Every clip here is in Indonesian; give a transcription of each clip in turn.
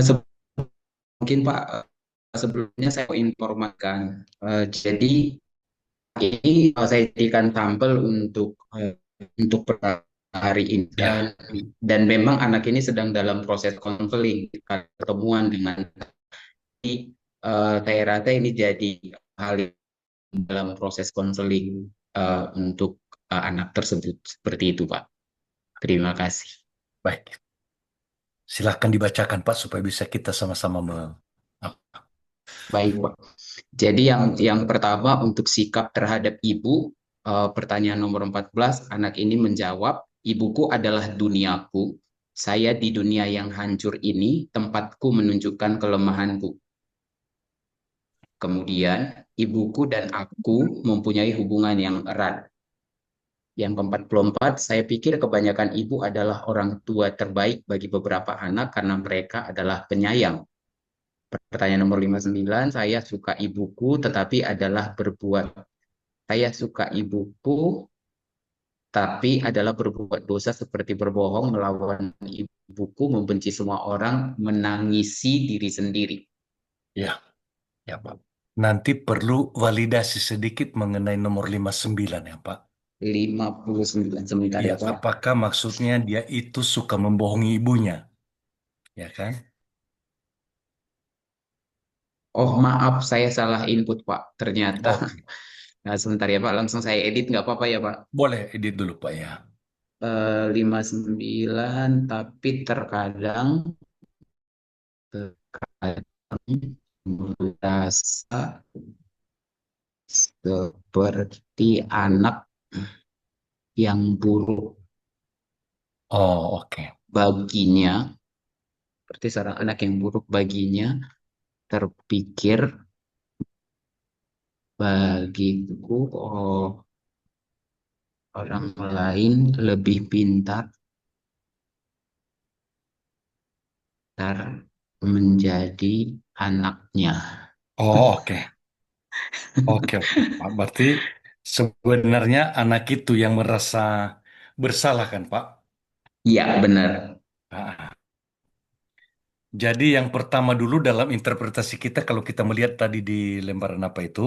se- Mungkin Pak, sebelumnya saya mau informasikan. Jadi ini saya jadikan sampel untuk hari ini, Ya, dan memang anak ini sedang dalam proses konseling, pertemuan dengan saya rasa ini jadi hal yang dalam proses konseling untuk anak tersebut, seperti itu Pak. Terima kasih. baik. Silahkan dibacakan Pak supaya bisa kita sama-sama Baik Pak. Jadi yang pertama untuk sikap terhadap ibu, pertanyaan nomor 14, anak ini menjawab, ibuku adalah duniaku. Saya di dunia yang hancur ini, tempatku menunjukkan kelemahanku. Kemudian, ibuku dan aku mempunyai hubungan yang erat. Yang ke-44, saya pikir kebanyakan ibu adalah orang tua terbaik bagi beberapa anak karena mereka adalah penyayang. Pertanyaan nomor 59, saya suka ibuku, tapi adalah berbuat dosa seperti berbohong, melawan ibuku, membenci semua orang, menangisi diri sendiri. ya, ya Pak. Nanti perlu validasi sedikit mengenai nomor 59 ya Pak. 59, sebentar Ya, ya Pak. apakah maksudnya dia itu suka membohongi ibunya, ya kan? Oh maaf, saya salah input Pak. Ternyata, Oke, nah, sebentar ya Pak, langsung saya edit, nggak apa-apa ya Pak. boleh edit dulu Pak ya. 59, tapi terkadang merasa seperti anak yang buruk Oh, oke. baginya, seperti seorang anak yang buruk baginya, terpikir bagiku, oh, orang lain lebih pintar menjadi anaknya. Oh, oke. Oke, oke. Pak. Berarti sebenarnya anak itu yang merasa bersalah kan, Pak? Iya, benar. Ah, jadi yang pertama dulu dalam interpretasi kita kalau kita melihat tadi di lembaran apa itu,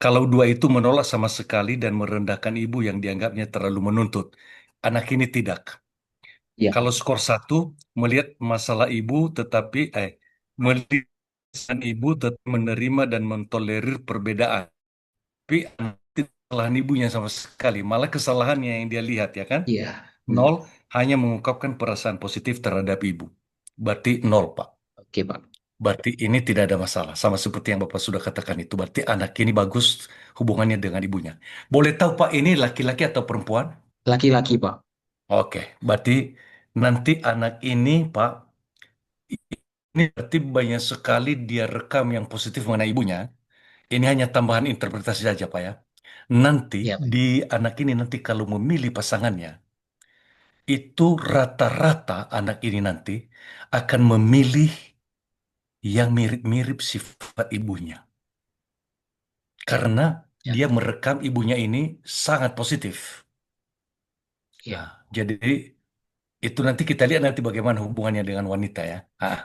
kalau dua itu menolak sama sekali dan merendahkan ibu yang dianggapnya terlalu menuntut. Anak ini tidak. Iya, Kalau skor satu melihat masalah ibu melihat ibu tetap menerima dan mentolerir perbedaan. Tapi tidak kesalahan ibunya sama sekali, malah kesalahannya yang dia lihat ya kan? iya. Nol, hanya mengungkapkan perasaan positif terhadap ibu. Berarti nol, Pak. Oke, Pak. Berarti ini tidak ada masalah. Sama seperti yang Bapak sudah katakan itu. Berarti anak ini bagus hubungannya dengan ibunya. Boleh tahu, Pak, ini laki-laki atau perempuan? Laki-laki, Pak. Oke, berarti nanti anak ini, Pak, ini berarti banyak sekali dia rekam yang positif mengenai ibunya. Ini hanya tambahan interpretasi saja, Pak ya. Nanti Iya, Pak. di anak ini nanti kalau memilih pasangannya, itu rata-rata anak ini nanti akan memilih yang mirip-mirip sifat ibunya. Karena Iya, dia merekam ibunya ini sangat positif. iya. Nah, jadi itu nanti kita lihat nanti bagaimana hubungannya dengan wanita ya. Ah,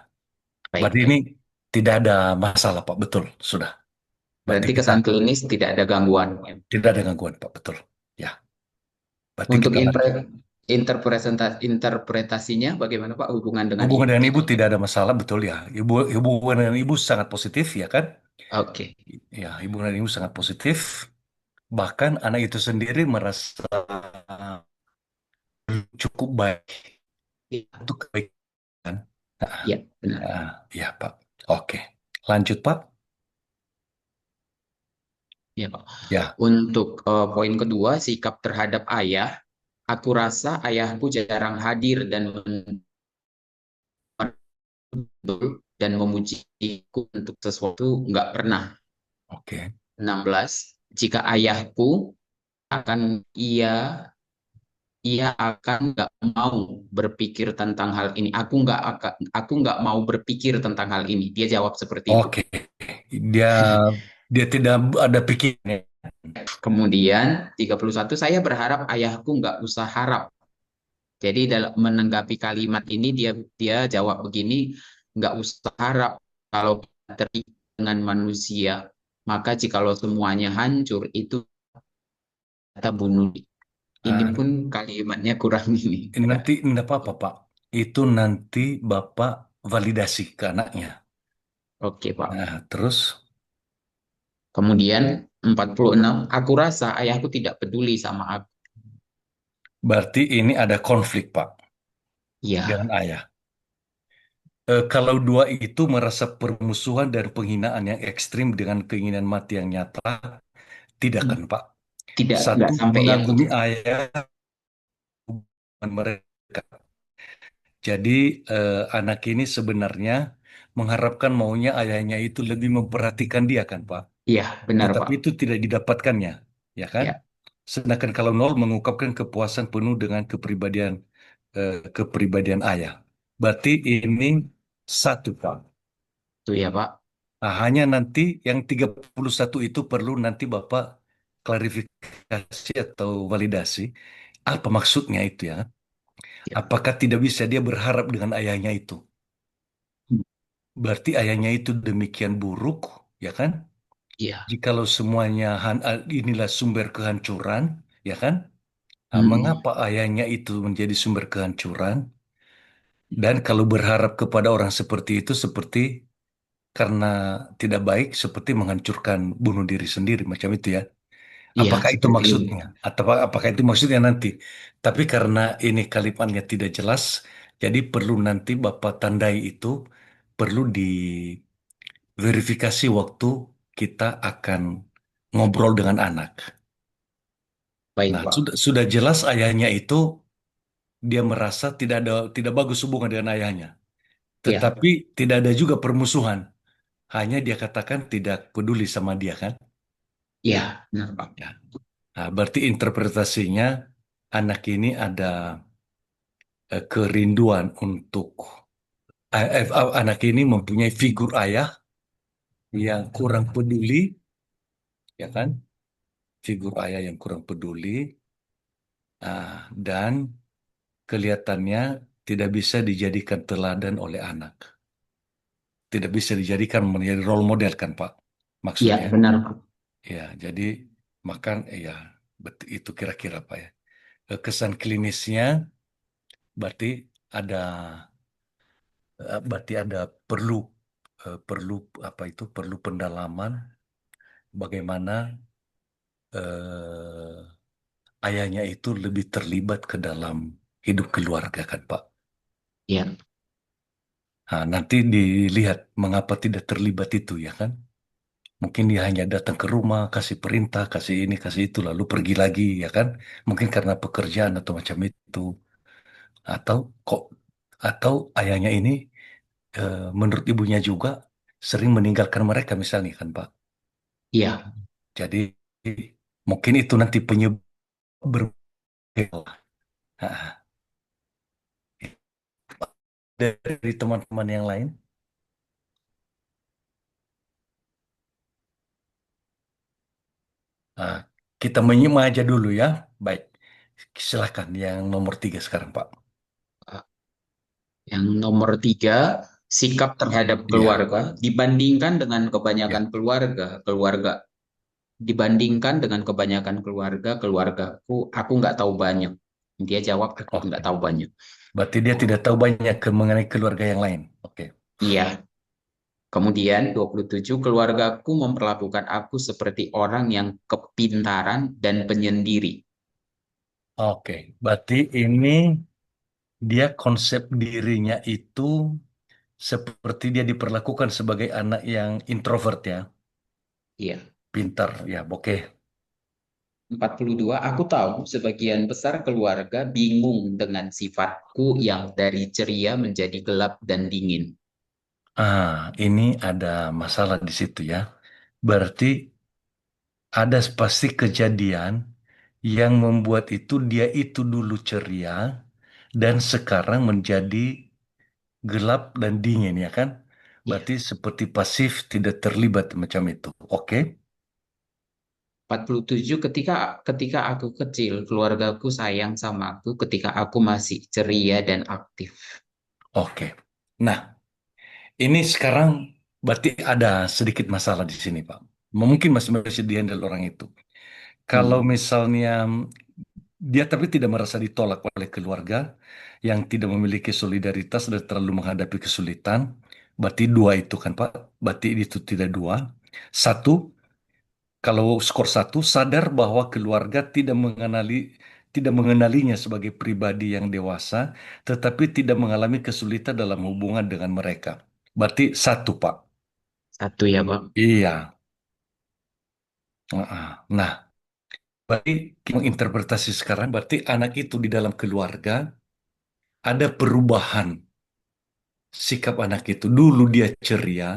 Baik, berarti ini baik. tidak ada masalah, Pak. Betul, sudah. Berarti Berarti kita kesan klinis tidak ada gangguan. tidak ada gangguan, Pak. Betul. Ya, berarti Untuk kita lanjut. interpretasinya bagaimana Pak hubungan dengan Hubungan ibu? dengan ibu tidak ada masalah, betul ya. Hubungan dengan ibu sangat positif, ya kan? Oke. Ya, hubungan dengan ibu sangat positif. Bahkan anak itu sendiri merasa cukup baik Iya, untuk kebaikan. Nah, iya, benar. ya, Pak. Oke. Lanjut, Pak. Iya, Pak. Ya. Untuk poin kedua, sikap terhadap ayah. Aku rasa ayahku jarang hadir dan memujiku untuk sesuatu, nggak pernah. Oke. 16. Jika ayahku akan ia ia akan nggak mau berpikir tentang hal ini. Aku nggak mau berpikir tentang hal ini. Dia jawab seperti itu. Oke. Dia dia tidak ada pikirnya. Kemudian 31, saya berharap ayahku nggak usah harap. Jadi dalam menanggapi kalimat ini dia dia jawab begini, nggak usah harap kalau kita terikat dengan manusia, maka jikalau semuanya hancur, itu kita bunuh diri. Ini Ah, pun kalimatnya kurang ini. Ya. nanti enggak apa-apa, Pak. Itu nanti Bapak validasi ke anaknya. Oke, Pak. Nah, terus Kemudian 46, aku rasa ayahku tidak peduli sama aku. berarti ini ada konflik, Pak, dengan Ya, ayah. Kalau dua itu merasa permusuhan dan penghinaan yang ekstrim dengan keinginan mati yang nyata, tidak kan, Pak? tidak Satu, nggak sampai yang mengagumi itu. ayah hubungan mereka. Jadi anak ini sebenarnya mengharapkan maunya ayahnya itu lebih memperhatikan dia kan, Pak. Iya, benar, Tetapi Pak. itu tidak didapatkannya, ya kan? Ya, Sedangkan kalau nol mengungkapkan kepuasan penuh dengan kepribadian ayah. Berarti ini satu, Pak. itu ya, Pak. Nah, hanya nanti yang 31 itu perlu nanti Bapak klarifikasi atau validasi apa maksudnya itu ya. Ya. Apakah tidak bisa dia berharap dengan ayahnya itu? Berarti ayahnya itu demikian buruk, ya kan? Iya. Jikalau semuanya inilah sumber kehancuran, ya kan? Nah, Mm-mm. mengapa ayahnya itu menjadi sumber kehancuran? Dan kalau berharap kepada orang seperti itu, seperti karena tidak baik, seperti menghancurkan bunuh diri sendiri, macam itu ya. Iya, Apakah itu seperti itu. maksudnya? Atau apakah itu maksudnya nanti? Tapi karena ini kalimatnya tidak jelas, jadi perlu nanti Bapak tandai itu, perlu diverifikasi waktu kita akan ngobrol dengan anak. Baik, Nah, Pak. sudah jelas ayahnya itu dia merasa tidak bagus hubungan dengan ayahnya. Iya, Tetapi tidak ada juga permusuhan. Hanya dia katakan tidak peduli sama dia kan? iya, benar, Pak. Ya. Nah, berarti interpretasinya anak ini ada kerinduan untuk anak ini mempunyai figur ayah yang kurang peduli, ya kan? Figur ayah yang kurang peduli, dan kelihatannya tidak bisa dijadikan teladan oleh anak. Tidak bisa dijadikan menjadi role model kan, Pak? Iya, Maksudnya. benar, Pak. Ya, jadi makan ya itu kira-kira Pak ya. Kesan klinisnya berarti ada berarti ada perlu perlu apa itu perlu pendalaman bagaimana eh, ayahnya itu lebih terlibat ke dalam hidup keluarga kan Pak. Iya, Nah, nanti dilihat mengapa tidak terlibat itu ya kan. Mungkin dia hanya datang ke rumah, kasih perintah, kasih ini, kasih itu, lalu pergi lagi ya kan. Mungkin karena pekerjaan atau macam itu. Atau kok atau ayahnya ini menurut ibunya juga sering meninggalkan mereka misalnya kan Pak. iya, Jadi mungkin itu nanti penyebab Ah, dari teman-teman yang lain. Ah, kita menyimak aja dulu ya. Baik, silakan yang nomor 3 sekarang Pak. yang nomor 3, sikap terhadap Ya, keluarga dibandingkan dengan ya, kebanyakan keluarga keluargaku, aku nggak tahu banyak. Dia jawab, aku nggak oke. tahu banyak. Berarti dia tidak tahu banyak mengenai keluarga yang lain. Oke, Iya. Kemudian 27, keluargaku memperlakukan aku seperti orang yang kepintaran dan penyendiri. oke. Berarti ini dia konsep dirinya itu seperti dia diperlakukan sebagai anak yang introvert ya, Iya. pintar ya, oke. 42, aku tahu sebagian besar keluarga bingung dengan sifatku yang dari ceria menjadi gelap dan dingin. Ini ada masalah di situ ya. Berarti ada pasti kejadian yang membuat itu dia itu dulu ceria dan sekarang menjadi gelap dan dingin ya kan? Iya. Berarti seperti pasif tidak terlibat macam itu. Oke, 47, ketika ketika aku kecil, keluargaku sayang sama aku ketika aku masih ceria dan aktif. oke. Nah, Ini sekarang berarti ada sedikit masalah di sini, Pak. Mungkin masih masih dihandle orang itu. Kalau Hmm. misalnya dia tapi tidak merasa ditolak oleh keluarga yang tidak memiliki solidaritas dan terlalu menghadapi kesulitan, berarti dua itu kan, Pak. Berarti itu tidak dua. Satu, kalau skor satu, sadar bahwa keluarga tidak mengenalinya sebagai pribadi yang dewasa, tetapi tidak mengalami kesulitan dalam hubungan dengan mereka. Berarti satu, Pak. Satu ya, Pak. Iya. Nah, berarti menginterpretasi sekarang berarti anak itu di dalam keluarga ada perubahan sikap anak itu. Dulu dia ceria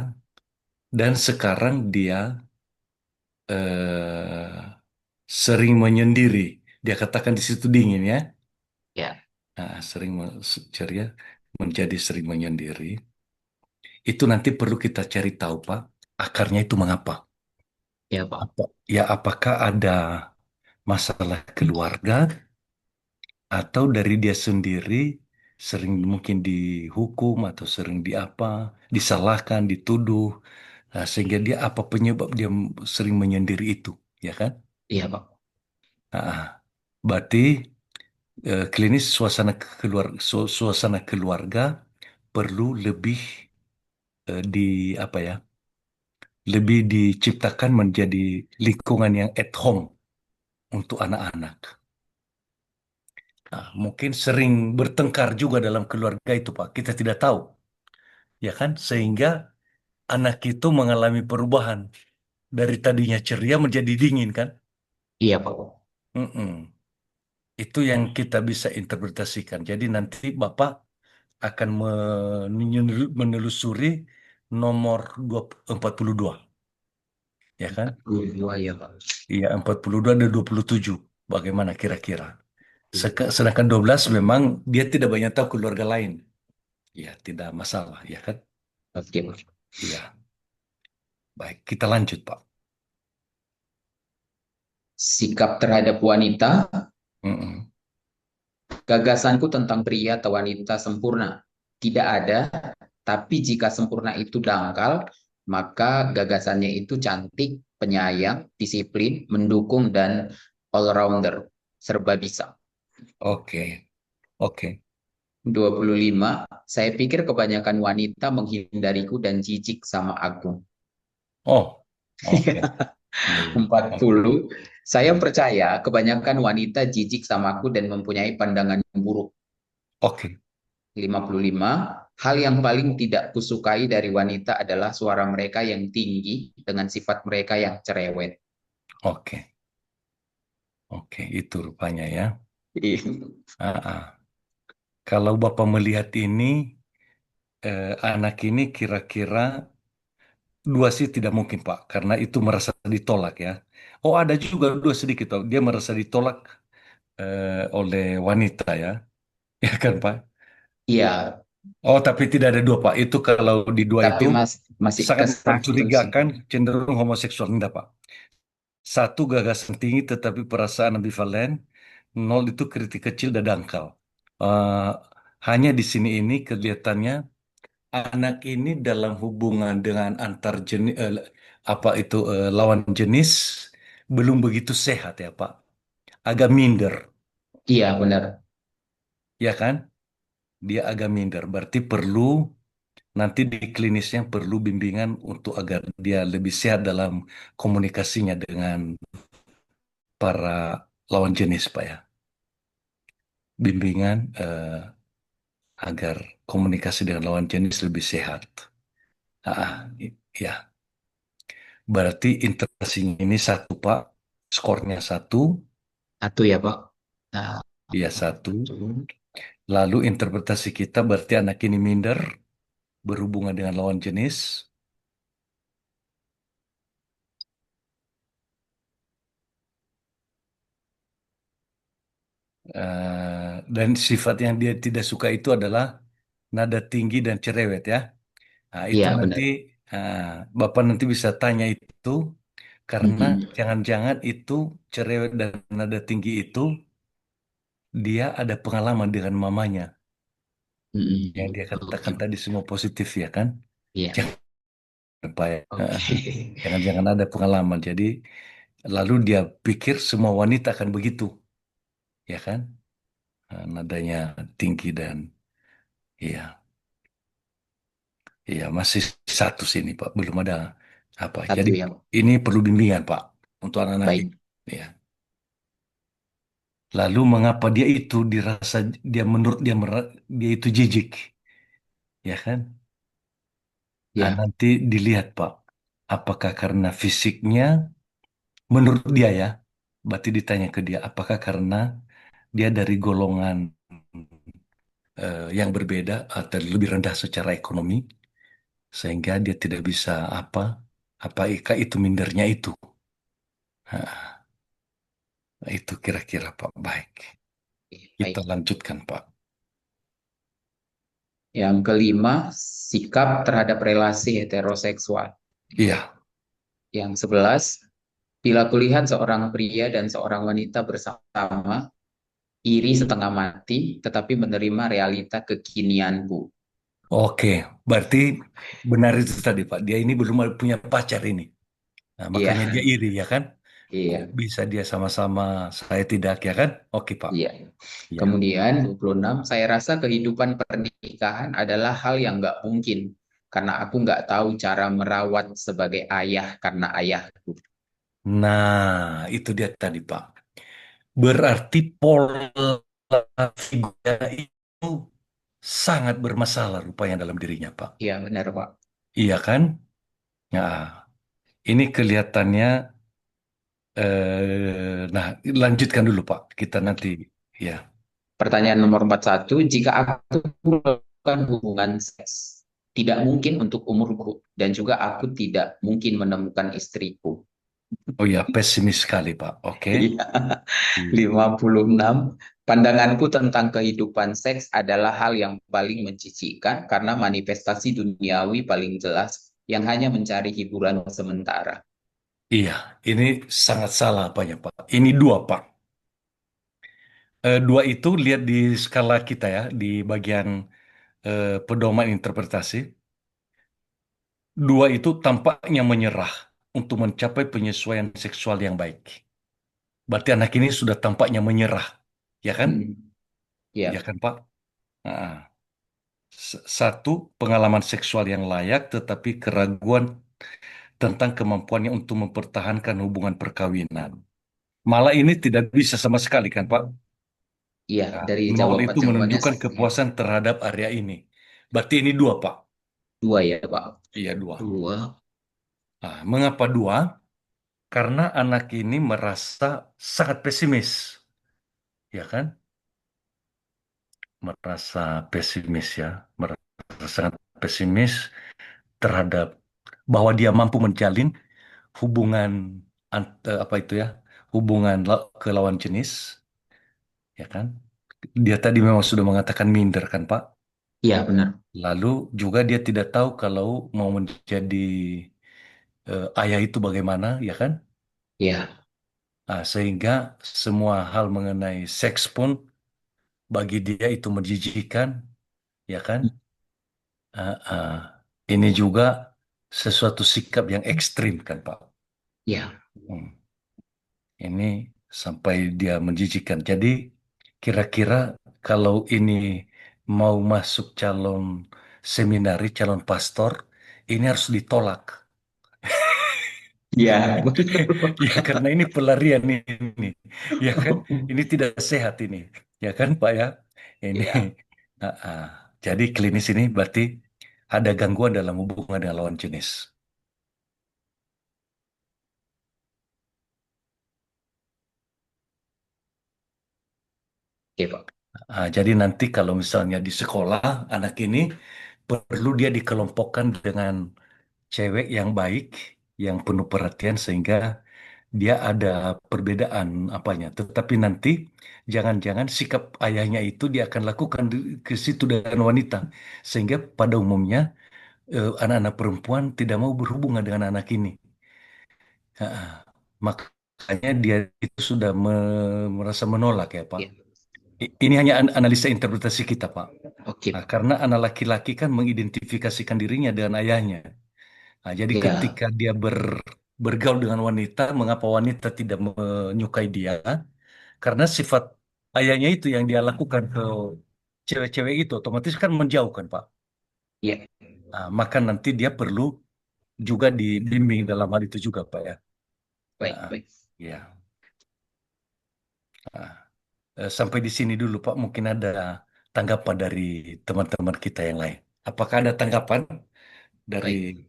dan sekarang dia eh, sering menyendiri. Dia katakan di situ dingin ya. Ya, Nah, ceria menjadi sering menyendiri. Itu nanti perlu kita cari tahu, Pak. Akarnya itu mengapa? ya, Pak. Ya, apakah ada masalah keluarga atau dari dia sendiri sering mungkin dihukum atau sering disalahkan, dituduh, sehingga dia apa penyebab dia sering menyendiri itu, ya kan? Iya, Pak. Berarti klinis suasana keluarga perlu lebih lebih diciptakan menjadi lingkungan yang at home untuk anak-anak. Nah, mungkin sering bertengkar juga dalam keluarga itu, Pak. Kita tidak tahu, ya kan? Sehingga anak itu mengalami perubahan dari tadinya ceria menjadi dingin, kan? Iya, Pak. Mm-mm. Itu yang kita bisa interpretasikan. Jadi nanti Bapak akan menelusuri nomor 42, ya kan? 42 ya, Pak. Iya, 42 dan 27. Bagaimana kira-kira? Sedangkan 12 memang dia tidak banyak tahu keluarga lain. Ya, tidak masalah, ya kan? Oke, Pak. Iya, baik. Kita lanjut, Pak. Sikap terhadap wanita. Mm-mm. Gagasanku tentang pria atau wanita sempurna tidak ada, tapi jika sempurna itu dangkal, maka gagasannya itu cantik, penyayang, disiplin, mendukung, dan all-rounder, serba bisa. Oke, oke. 25. Saya pikir kebanyakan wanita menghindariku dan jijik sama aku. Oh, oke. Iya, iya. Oke. 40. Saya percaya kebanyakan wanita jijik sama aku dan mempunyai pandangan buruk. Oke, 55. Hal yang paling tidak kusukai dari wanita adalah suara mereka yang tinggi dengan sifat mereka yang cerewet. oke, oke. Itu rupanya ya. Ah, ah. Kalau Bapak melihat ini, anak ini kira-kira dua sih tidak mungkin, Pak, karena itu merasa ditolak ya. Oh, ada juga dua sedikit, Pak. Dia merasa ditolak oleh wanita ya, ya kan, Pak? Iya, Oh, tapi tidak ada dua, Pak. Itu kalau di dua tapi itu masih ke sangat satu sih. mencurigakan, cenderung homoseksual. Tidak, Pak. Satu, gagasan tinggi tetapi perasaan ambivalen. Nol itu kritik kecil dan dangkal. Eh, hanya di sini ini kelihatannya anak ini dalam hubungan dengan antar jenis, lawan jenis belum begitu sehat ya, Pak. Agak minder, Iya, benar. ya kan? Dia agak minder. Berarti perlu nanti di klinisnya perlu bimbingan untuk agar dia lebih sehat dalam komunikasinya dengan para lawan jenis, Pak ya. Bimbingan agar komunikasi dengan lawan jenis lebih sehat. Ya, berarti interaksinya ini satu, Pak. Skornya satu, Satu ya, Pak. Nah, ya satu. satu. Lalu interpretasi kita berarti anak ini minder, berhubungan dengan lawan jenis, dan sifat yang dia tidak suka itu adalah nada tinggi dan cerewet ya. Nah, itu Iya, nanti benar. ah, Bapak nanti bisa tanya itu karena Mm-mm. jangan-jangan itu cerewet dan nada tinggi itu dia ada pengalaman dengan mamanya yang Mm-mm. dia katakan Oke. tadi semua positif ya kan? Iya. Jangan, Pak, ya. Oke. Jangan-jangan ada pengalaman. Jadi lalu dia pikir semua wanita akan begitu, ya kan? Nadanya tinggi dan iya, iya masih satu sini Pak, belum ada apa. Jadi Satu yang ini perlu bimbingan Pak untuk anak-anak ini. baik. Ya. Lalu mengapa dia itu dirasa dia menurut dia dia itu jijik, ya kan? Ya, Nanti dilihat Pak, apakah karena fisiknya menurut dia ya, berarti ditanya ke dia, apakah karena dia dari golongan yang berbeda atau lebih rendah secara ekonomi, sehingga dia tidak bisa apa itu mindernya itu. Nah, itu kira-kira Pak. Baik, kita baik. lanjutkan Pak. Yang kelima, sikap terhadap relasi heteroseksual. Iya, Yang 11, bila kulihat seorang pria dan seorang wanita bersama, iri setengah mati, tetapi menerima realita kekinianku. oke. Berarti benar itu tadi Pak. Dia ini belum punya pacar ini. Nah, makanya Iya, dia iri ya kan? Kok iya, bisa dia sama-sama, saya tidak ya kan? Oke Pak. iya. Ya. Kemudian 26, saya rasa kehidupan pernikahan adalah hal yang nggak mungkin karena aku nggak tahu cara merawat sebagai ayah karena ayahku. Nah, itu dia tadi Pak. Berarti pola figura itu sangat bermasalah rupanya dalam dirinya Pak. Iya, benar, Pak. Iya kan? Nah, ini kelihatannya, nah lanjutkan dulu Pak. Kita nanti, ya. Pertanyaan nomor 41, jika aku melakukan hubungan seks, tidak mungkin untuk umurku dan juga aku tidak mungkin menemukan istriku. Oh ya, pesimis sekali Pak. Oke. Iya. Iya. 56, pandanganku tentang kehidupan seks adalah hal yang paling mencicikan karena manifestasi duniawi paling jelas yang hanya mencari hiburan sementara. Iya, ini sangat salah apanya Pak. Ini dua Pak. Dua itu lihat di skala kita ya, di bagian pedoman interpretasi. Dua itu tampaknya menyerah untuk mencapai penyesuaian seksual yang baik. Berarti anak ini sudah tampaknya menyerah, ya kan? Hmm, Ya ya, kan Pak? Nah, satu, pengalaman seksual yang layak, tetapi keraguan tentang kemampuannya untuk mempertahankan hubungan perkawinan. Malah ini tidak bisa sama sekali kan Pak? iya, Nah, dari nol itu jawabannya menunjukkan ya, kepuasan terhadap area ini. Berarti ini dua Pak. dua ya, Pak. Iya dua. Dua. Nah, mengapa dua? Karena anak ini merasa sangat pesimis, ya kan? Merasa pesimis ya, merasa sangat pesimis terhadap bahwa dia mampu menjalin hubungan apa itu ya, hubungan ke lawan jenis, ya kan? Dia tadi memang sudah mengatakan minder kan Pak. Iya, benar. Lalu juga dia tidak tahu kalau mau menjadi ayah itu bagaimana, ya kan? Iya, Nah, sehingga semua hal mengenai seks pun bagi dia itu menjijikan, ya kan? Ah, ah. Ini juga sesuatu sikap yang ekstrim kan Pak. iya, Hmm. Ini sampai dia menjijikan. Jadi kira-kira kalau ini mau masuk calon seminari, calon pastor, ini harus ditolak. iya, benar, Ya karena ini pelarian ini, ya kan? Ini tidak sehat ini, ya kan Pak ya? Ini, Iya, ah, ah. Jadi klinis ini berarti ada gangguan dalam hubungan dengan lawan jenis. oke, Pak. Jadi nanti kalau misalnya di sekolah anak ini perlu dia dikelompokkan dengan cewek yang baik, yang penuh perhatian sehingga dia ada perbedaan apanya. Tetapi nanti jangan-jangan sikap ayahnya itu dia akan lakukan ke situ dengan wanita. Sehingga pada umumnya anak-anak perempuan tidak mau berhubungan dengan anak ini. Ah, makanya dia itu sudah merasa menolak ya Pak. Iya, Ini hanya analisa interpretasi kita, Pak. Nah, Oke. karena anak laki-laki kan mengidentifikasikan dirinya dengan ayahnya. Nah, jadi Ya, ketika dia bergaul dengan wanita, mengapa wanita tidak menyukai dia? Karena sifat ayahnya itu yang dia lakukan ke cewek-cewek itu, otomatis kan menjauhkan, Pak. ya, Nah, maka nanti dia perlu juga dibimbing dalam hal itu juga, Pak ya. baik, Nah, baik. ya. Nah, sampai di sini dulu, Pak. Mungkin ada tanggapan dari teman-teman kita yang lain. Apakah ada tanggapan dari Baik.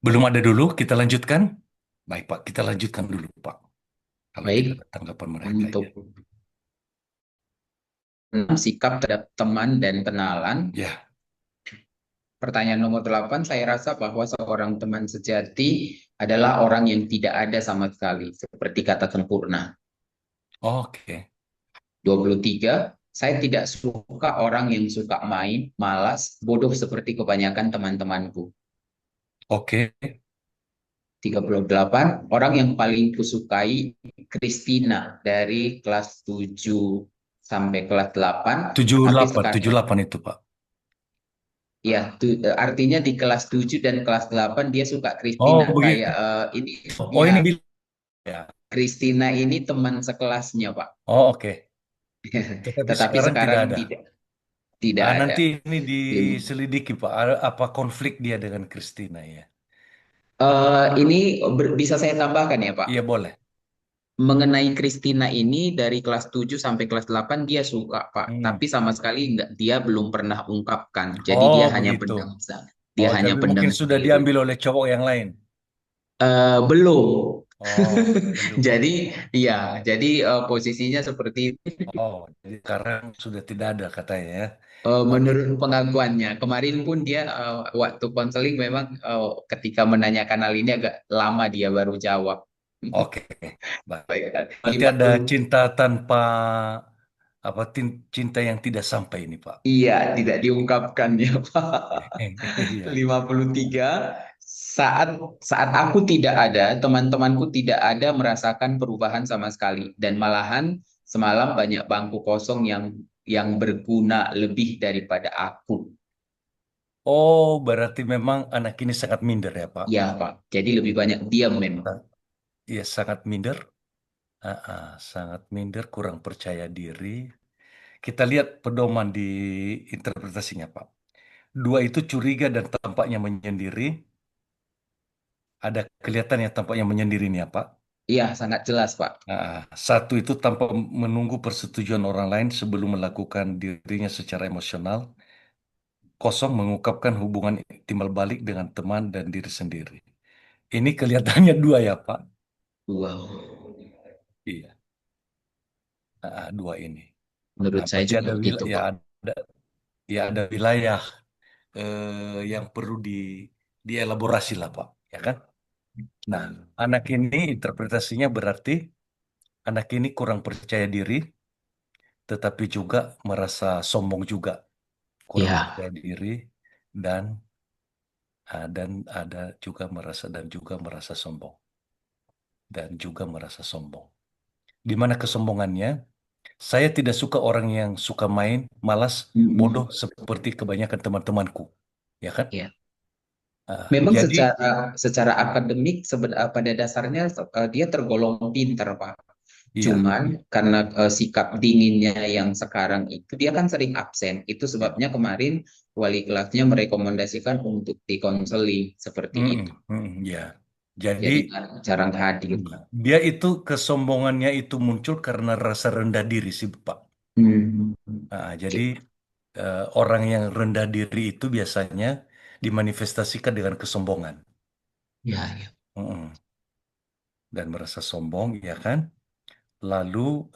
belum ada dulu? Kita lanjutkan. Baik, Pak. Kita lanjutkan dulu, Pak. Kalau tidak Baik. ada tanggapan mereka, ya. Untuk sikap terhadap teman dan kenalan. Ya, Pertanyaan nomor 8, saya rasa bahwa seorang teman sejati adalah orang yang tidak ada sama sekali, seperti kata sempurna. oke. 23, saya tidak suka orang yang suka main, malas, bodoh seperti kebanyakan teman-temanku. Oke. 38, orang yang paling kusukai Christina dari kelas 7 sampai kelas 8, tapi Tujuh sekarang delapan itu, Pak. ya artinya di kelas 7 dan kelas 8 dia suka Oh, Christina begitu. kayak ini Oh, ya ini bilang. Ya. Christina ini teman sekelasnya, Pak. Oh, oke. Tetapi Tetapi sekarang tidak sekarang ada. tidak Ah, ada. nanti ini diselidiki, Pak. Apa konflik dia dengan Christina ya? Ini bisa saya tambahkan ya, Pak. Iya, boleh. Mengenai Christina ini dari kelas 7 sampai kelas 8 dia suka, Pak. Hmm. Tapi sama sekali enggak, dia belum pernah ungkapkan. Jadi Oh, dia hanya begitu. pendam. Dia Oh, hanya tapi pendam mungkin sudah sendiri. diambil oleh cowok yang lain. Belum. Oh, belum. Jadi ya, jadi posisinya seperti itu. Oh, jadi sekarang sudah tidak ada katanya ya. Oke, Menurut pengakuannya. Kemarin pun dia waktu konseling memang ketika menanyakan hal ini agak lama dia baru jawab. oke. Baik. Baik, Berarti ada 50. cinta tanpa apa cinta yang tidak sampai ini, Pak. Iya, tidak diungkapkan ya, Pak. Iya. 53. Saat saat aku tidak ada, teman-temanku tidak ada merasakan perubahan sama sekali dan malahan semalam banyak bangku kosong yang berguna lebih daripada aku. Oh, berarti memang anak ini sangat minder ya, Pak. Ya, Pak. Jadi lebih banyak diam memang. Iya, sangat minder. Sangat minder, kurang percaya diri. Kita lihat pedoman di interpretasinya, Pak. Dua itu curiga dan tampaknya menyendiri. Ada kelihatan yang tampaknya menyendiri nih ya, Pak. Iya, sangat jelas, Pak. Satu itu tanpa menunggu persetujuan orang lain sebelum melakukan dirinya secara emosional. Kosong mengungkapkan hubungan timbal balik dengan teman dan diri sendiri. Ini kelihatannya dua ya, Pak. Wow. Iya, dua ini. Menurut saya Berarti juga ada begitu, Pak. ada ada wilayah yang perlu dielaborasi lah, Pak. Ya kan? Nah, anak ini interpretasinya berarti anak ini kurang percaya diri, tetapi juga merasa sombong juga, kurang Ya, percaya diri dan dan ada juga merasa sombong dan juga merasa sombong. Di mana kesombongannya? Saya tidak suka orang yang suka main, malas, bodoh mm-mm. seperti kebanyakan teman-temanku, ya kan? Ya. Memang Jadi, secara secara akademik pada dasarnya dia tergolong pinter, Pak. iya, Cuman karena sikap dinginnya yang sekarang itu dia kan sering absen. Itu ya. sebabnya kemarin wali kelasnya merekomendasikan untuk dikonseling seperti Mm-mm, itu. ya. Jadi Jadi jarang hadir. dia itu kesombongannya itu muncul karena rasa rendah diri sih, Pak. Hmm. Jadi Oke. orang yang rendah diri itu biasanya dimanifestasikan dengan kesombongan. Ya, ya. Mm-mm. Dan merasa sombong, ya kan? Lalu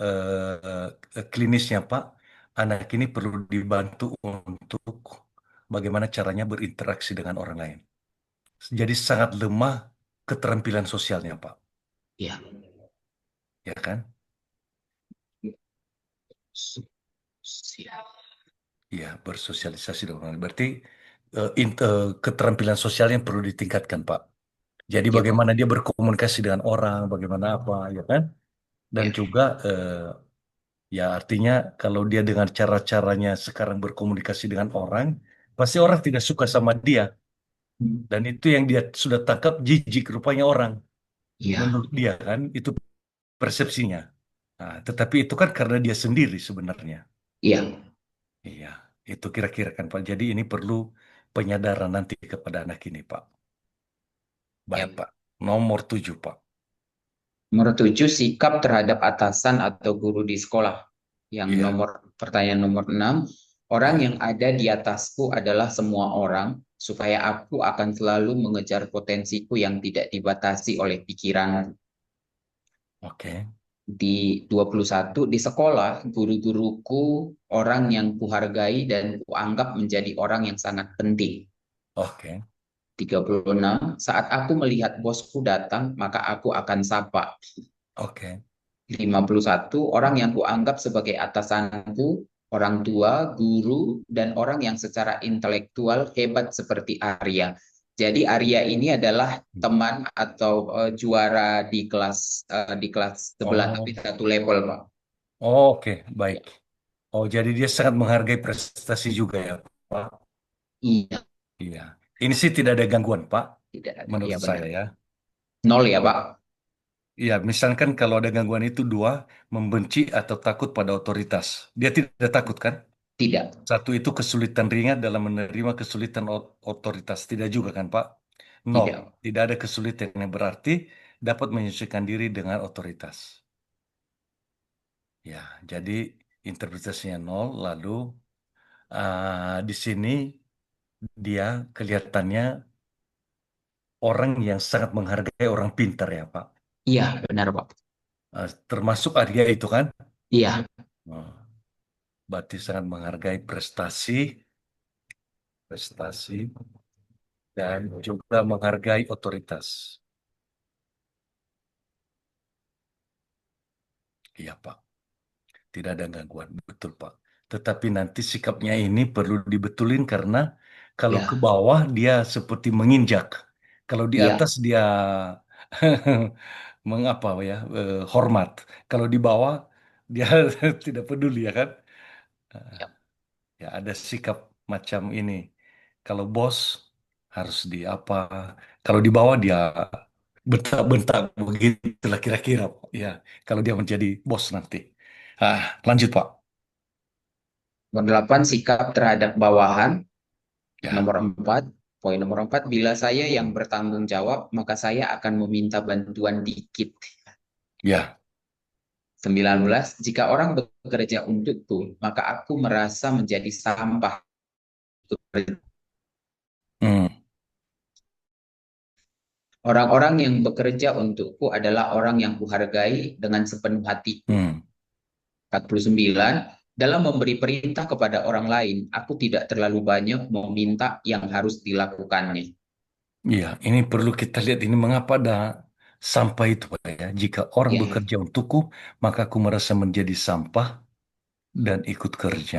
klinisnya Pak, anak ini perlu dibantu untuk bagaimana caranya berinteraksi dengan orang lain. Jadi sangat lemah keterampilan sosialnya Pak, Ya. ya kan? Siap. Iya, bersosialisasi dengan orang lain. Berarti keterampilan sosial yang perlu ditingkatkan, Pak. Jadi Iya, Pak. bagaimana dia berkomunikasi dengan orang, bagaimana apa, ya kan? Dan Ya. juga ya artinya kalau dia dengan cara-caranya sekarang berkomunikasi dengan orang, pasti orang tidak suka sama dia. Hmm. Dan itu yang dia sudah tangkap jijik rupanya orang. Iya, Menurut dia kan, itu persepsinya. Nah, tetapi itu kan karena dia sendiri sebenarnya. iya, Iya, itu kira-kira kan Pak. Jadi ini perlu penyadaran nanti kepada anak ini Pak. ya. Baik Pak. Nomor 7 Pak. Nomor 7, sikap terhadap atasan atau guru di sekolah. Yang Iya, nomor pertanyaan nomor 6, orang iya. yang ada di atasku adalah semua orang, supaya aku akan selalu mengejar potensiku yang tidak dibatasi oleh pikiran. Oke, Di 21, di sekolah, guru-guruku orang yang kuhargai dan kuanggap menjadi orang yang sangat penting. oke, 36, saat aku melihat bosku datang, maka aku akan sapa. oke, 51, orang yang kuanggap sebagai atasanku, orang tua, guru, dan orang yang secara intelektual hebat seperti Arya. Jadi Arya ini adalah teman atau juara di kelas sebelah tapi oh, satu level, Pak. oke, baik. Oh, jadi dia sangat menghargai prestasi juga ya, Pak. Iya, Iya. Ini sih tidak ada gangguan, Pak, tidak ada. Iya menurut benar. saya ya. Nol ya, Pak? Iya, misalkan kalau ada gangguan itu dua, membenci atau takut pada otoritas. Dia tidak takut kan? Tidak. Satu itu kesulitan ringan dalam menerima kesulitan otoritas. Tidak juga kan, Pak? Nol. Tidak. Tidak ada kesulitan yang berarti dapat menyesuaikan diri dengan otoritas. Ya, jadi interpretasinya nol. Lalu di sini dia kelihatannya orang yang sangat menghargai orang pintar ya, Pak. Iya, benar, Pak. Termasuk Arya itu kan? Iya, Nah, berarti sangat menghargai prestasi, prestasi, dan juga menghargai otoritas. Iya, Pak. Tidak ada gangguan. Betul, Pak. Tetapi nanti sikapnya ini perlu dibetulin karena kalau ke iya, bawah dia seperti menginjak. Kalau di iya, atas dia mengapa ya, hormat. Kalau di bawah dia tidak peduli ya kan? iya. Ya ada sikap macam ini. Kalau bos harus di apa? Kalau di bawah dia bentak-bentak begitulah kira-kira. Ya, kalau dia menjadi bos nanti. Lanjut Pak. Nomor 8, sikap terhadap bawahan. Ya, Nomor 4, poin nomor 4, bila saya yang hmm. bertanggung jawab, maka saya akan meminta bantuan dikit. Ya, 19, jika orang bekerja untukku, maka aku merasa menjadi sampah. hmm. Orang-orang yang bekerja untukku adalah orang yang kuhargai dengan sepenuh hatiku. Hmm. 49, dalam memberi perintah kepada orang lain, aku tidak terlalu banyak meminta yang harus dilakukannya. Iya, ini perlu kita lihat ini mengapa ada sampah itu Pak ya. Jika orang Ya, bekerja untukku, maka aku merasa menjadi sampah dan ikut kerja.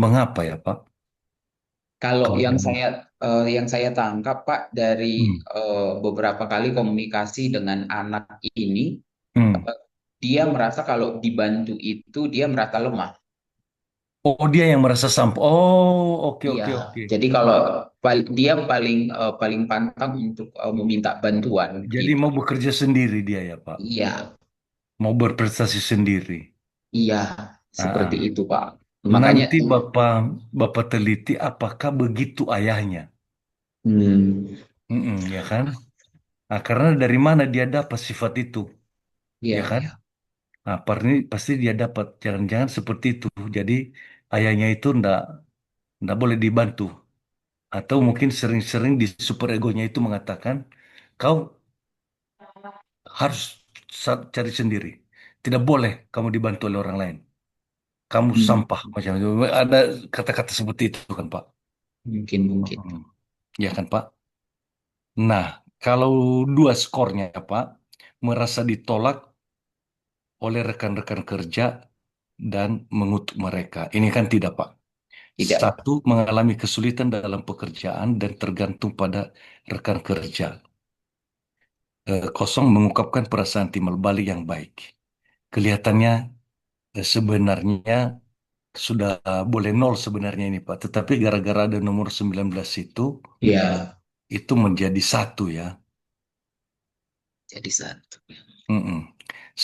Mengapa ya Pak? kalau Kalau yang saya tangkap Pak dari hmm. beberapa kali komunikasi dengan anak ini, Hmm. dia merasa kalau dibantu itu dia merasa lemah. Oh, dia yang merasa sampah. Oh, oke Iya, oke oke. jadi kalau dia paling pantang untuk meminta bantuan Jadi gitu. mau bekerja sendiri dia ya Pak. Iya, Mau berprestasi sendiri. iya seperti Ah, itu Pak. Makanya, nanti Bapak Bapak teliti apakah begitu ayahnya. hmm, Ya kan? Nah, karena dari mana dia dapat sifat itu, ya iya, kan? iya. Nah, pasti dia dapat. Jangan-jangan seperti itu. Jadi ayahnya itu ndak boleh dibantu. Atau mungkin sering-sering di super egonya itu mengatakan, kau harus cari sendiri. Tidak boleh kamu dibantu oleh orang lain. Kamu Hmm, sampah macam itu. Ada kata-kata seperti itu kan, Pak. mungkin. Hmm. Ya kan, Pak? Nah, kalau dua skornya, Pak, merasa ditolak oleh rekan-rekan kerja dan mengutuk mereka. Ini kan tidak, Pak. Tidak, Pak. Satu, mengalami kesulitan dalam pekerjaan dan tergantung pada rekan kerja. Kosong, mengungkapkan perasaan timbal balik yang baik. Kelihatannya sebenarnya sudah boleh nol sebenarnya ini Pak. Tetapi gara-gara ada nomor 19 Ya, itu menjadi satu ya. jadi satu. Mm-mm.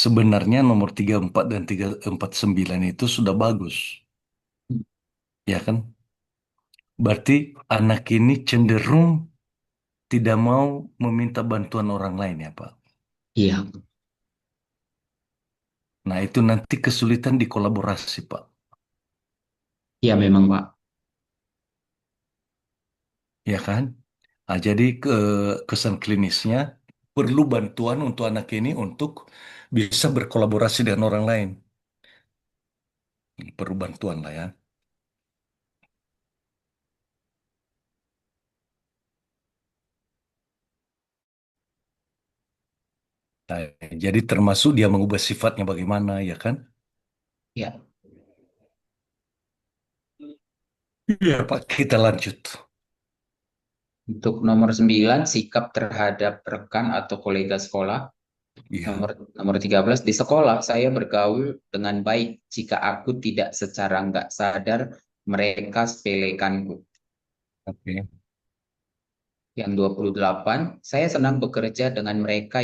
Sebenarnya nomor 34 dan 349 itu sudah bagus. Ya kan? Berarti anak ini cenderung tidak mau meminta bantuan orang lain ya Pak. Iya, Nah itu nanti kesulitan di kolaborasi Pak. iya memang, Pak. Ya kan? Nah, jadi kesan klinisnya perlu bantuan untuk anak ini untuk bisa berkolaborasi dengan orang lain. Perlu bantuan lah ya. Nah, jadi termasuk dia mengubah sifatnya bagaimana ya kan? Ya, Iya Pak, kita lanjut. untuk nomor 9, sikap terhadap rekan atau kolega sekolah. Iya, Nomor nomor 13, di sekolah saya bergaul dengan baik jika aku tidak secara nggak sadar mereka sepelekanku. oke. Yang 28, saya senang bekerja dengan mereka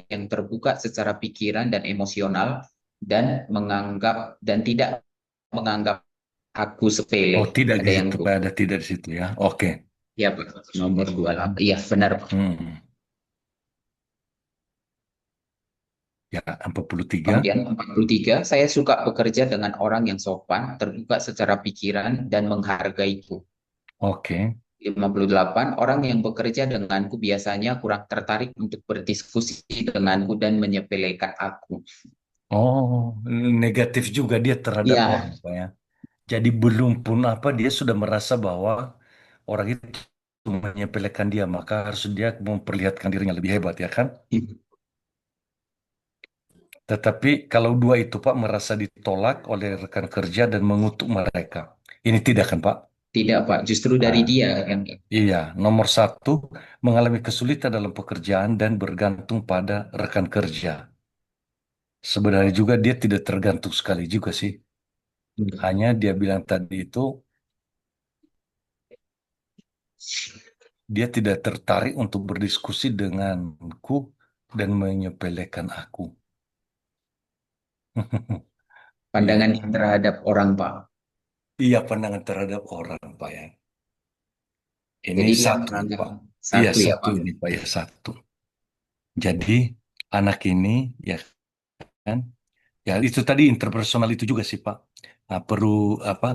yang terbuka secara pikiran dan emosional dan tidak menganggap aku Oh, sepele. tidak di Ada yang situ Pak, ada tidak di situ ya. Oke. ya, Pak. Nomor 28. Iya, benar, Pak. Hmm. Ya, 43. Kemudian 43, saya suka bekerja dengan orang yang sopan, terbuka secara pikiran dan menghargaiku. Oke. 58, orang yang bekerja denganku biasanya kurang tertarik untuk berdiskusi denganku dan menyepelekan aku. Oh, negatif juga dia terhadap Ya, orang Pak ya. Jadi belum pun apa dia sudah merasa bahwa orang itu menyepelekan dia, maka harus dia memperlihatkan dirinya lebih hebat ya kan? Tetapi kalau dua itu Pak merasa ditolak oleh rekan kerja dan mengutuk mereka. Ini tidak kan Pak? tidak, Pak. Justru dari Nah, dia yang iya, nomor satu mengalami kesulitan dalam pekerjaan dan bergantung pada rekan kerja. Sebenarnya juga dia tidak tergantung sekali juga sih. Hanya dia bilang tadi itu dia tidak tertarik untuk berdiskusi denganku dan menyepelekan aku. Iya, pandangan terhadap orang, Pak. iya pandangan terhadap orang Pak ya. Ini Jadi dia satu ini menganggap Pak. Iya satu ya, satu Pak. ini Pak ya satu. Jadi anak ini ya kan, ya itu tadi interpersonal itu juga sih Pak. Nah, perlu apa?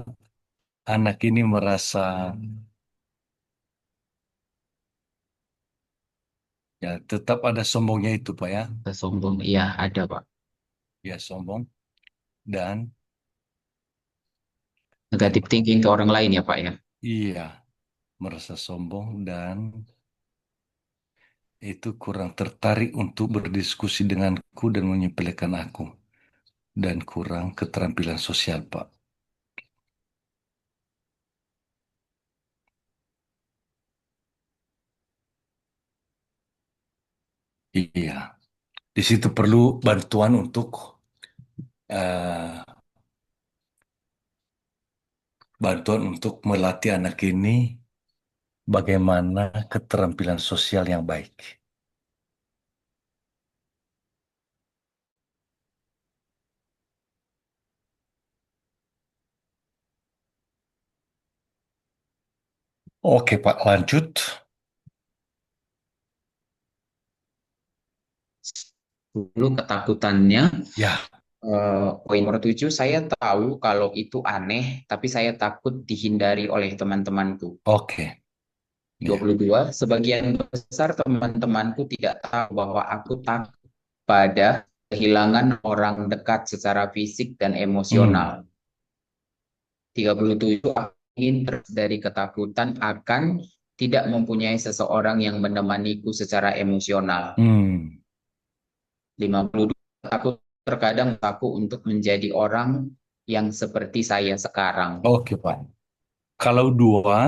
Anak ini merasa ya tetap ada sombongnya itu Pak ya, Sombong, iya ada, Pak. ya sombong dan Negatif apa? thinking ke orang lain ya, Pak ya. Iya merasa sombong dan itu kurang tertarik untuk berdiskusi denganku dan menyepelekan aku dan kurang keterampilan sosial Pak. Iya, di situ perlu bantuan untuk eh, melatih anak ini bagaimana keterampilan sosial yang baik. Oke Pak, lanjut. Dulu ketakutannya, Ya, poin nomor 7, saya tahu kalau itu aneh, tapi saya takut dihindari oleh teman-temanku. oke. Dua Ya. puluh dua, sebagian besar teman-temanku tidak tahu bahwa aku takut pada kehilangan orang dekat secara fisik dan emosional. Hmm. 37, aku ingin terus dari ketakutan akan tidak mempunyai seseorang yang menemaniku secara emosional. Hmm. 52, aku terkadang takut untuk menjadi orang yang seperti saya sekarang. Oke Pak. Kalau dua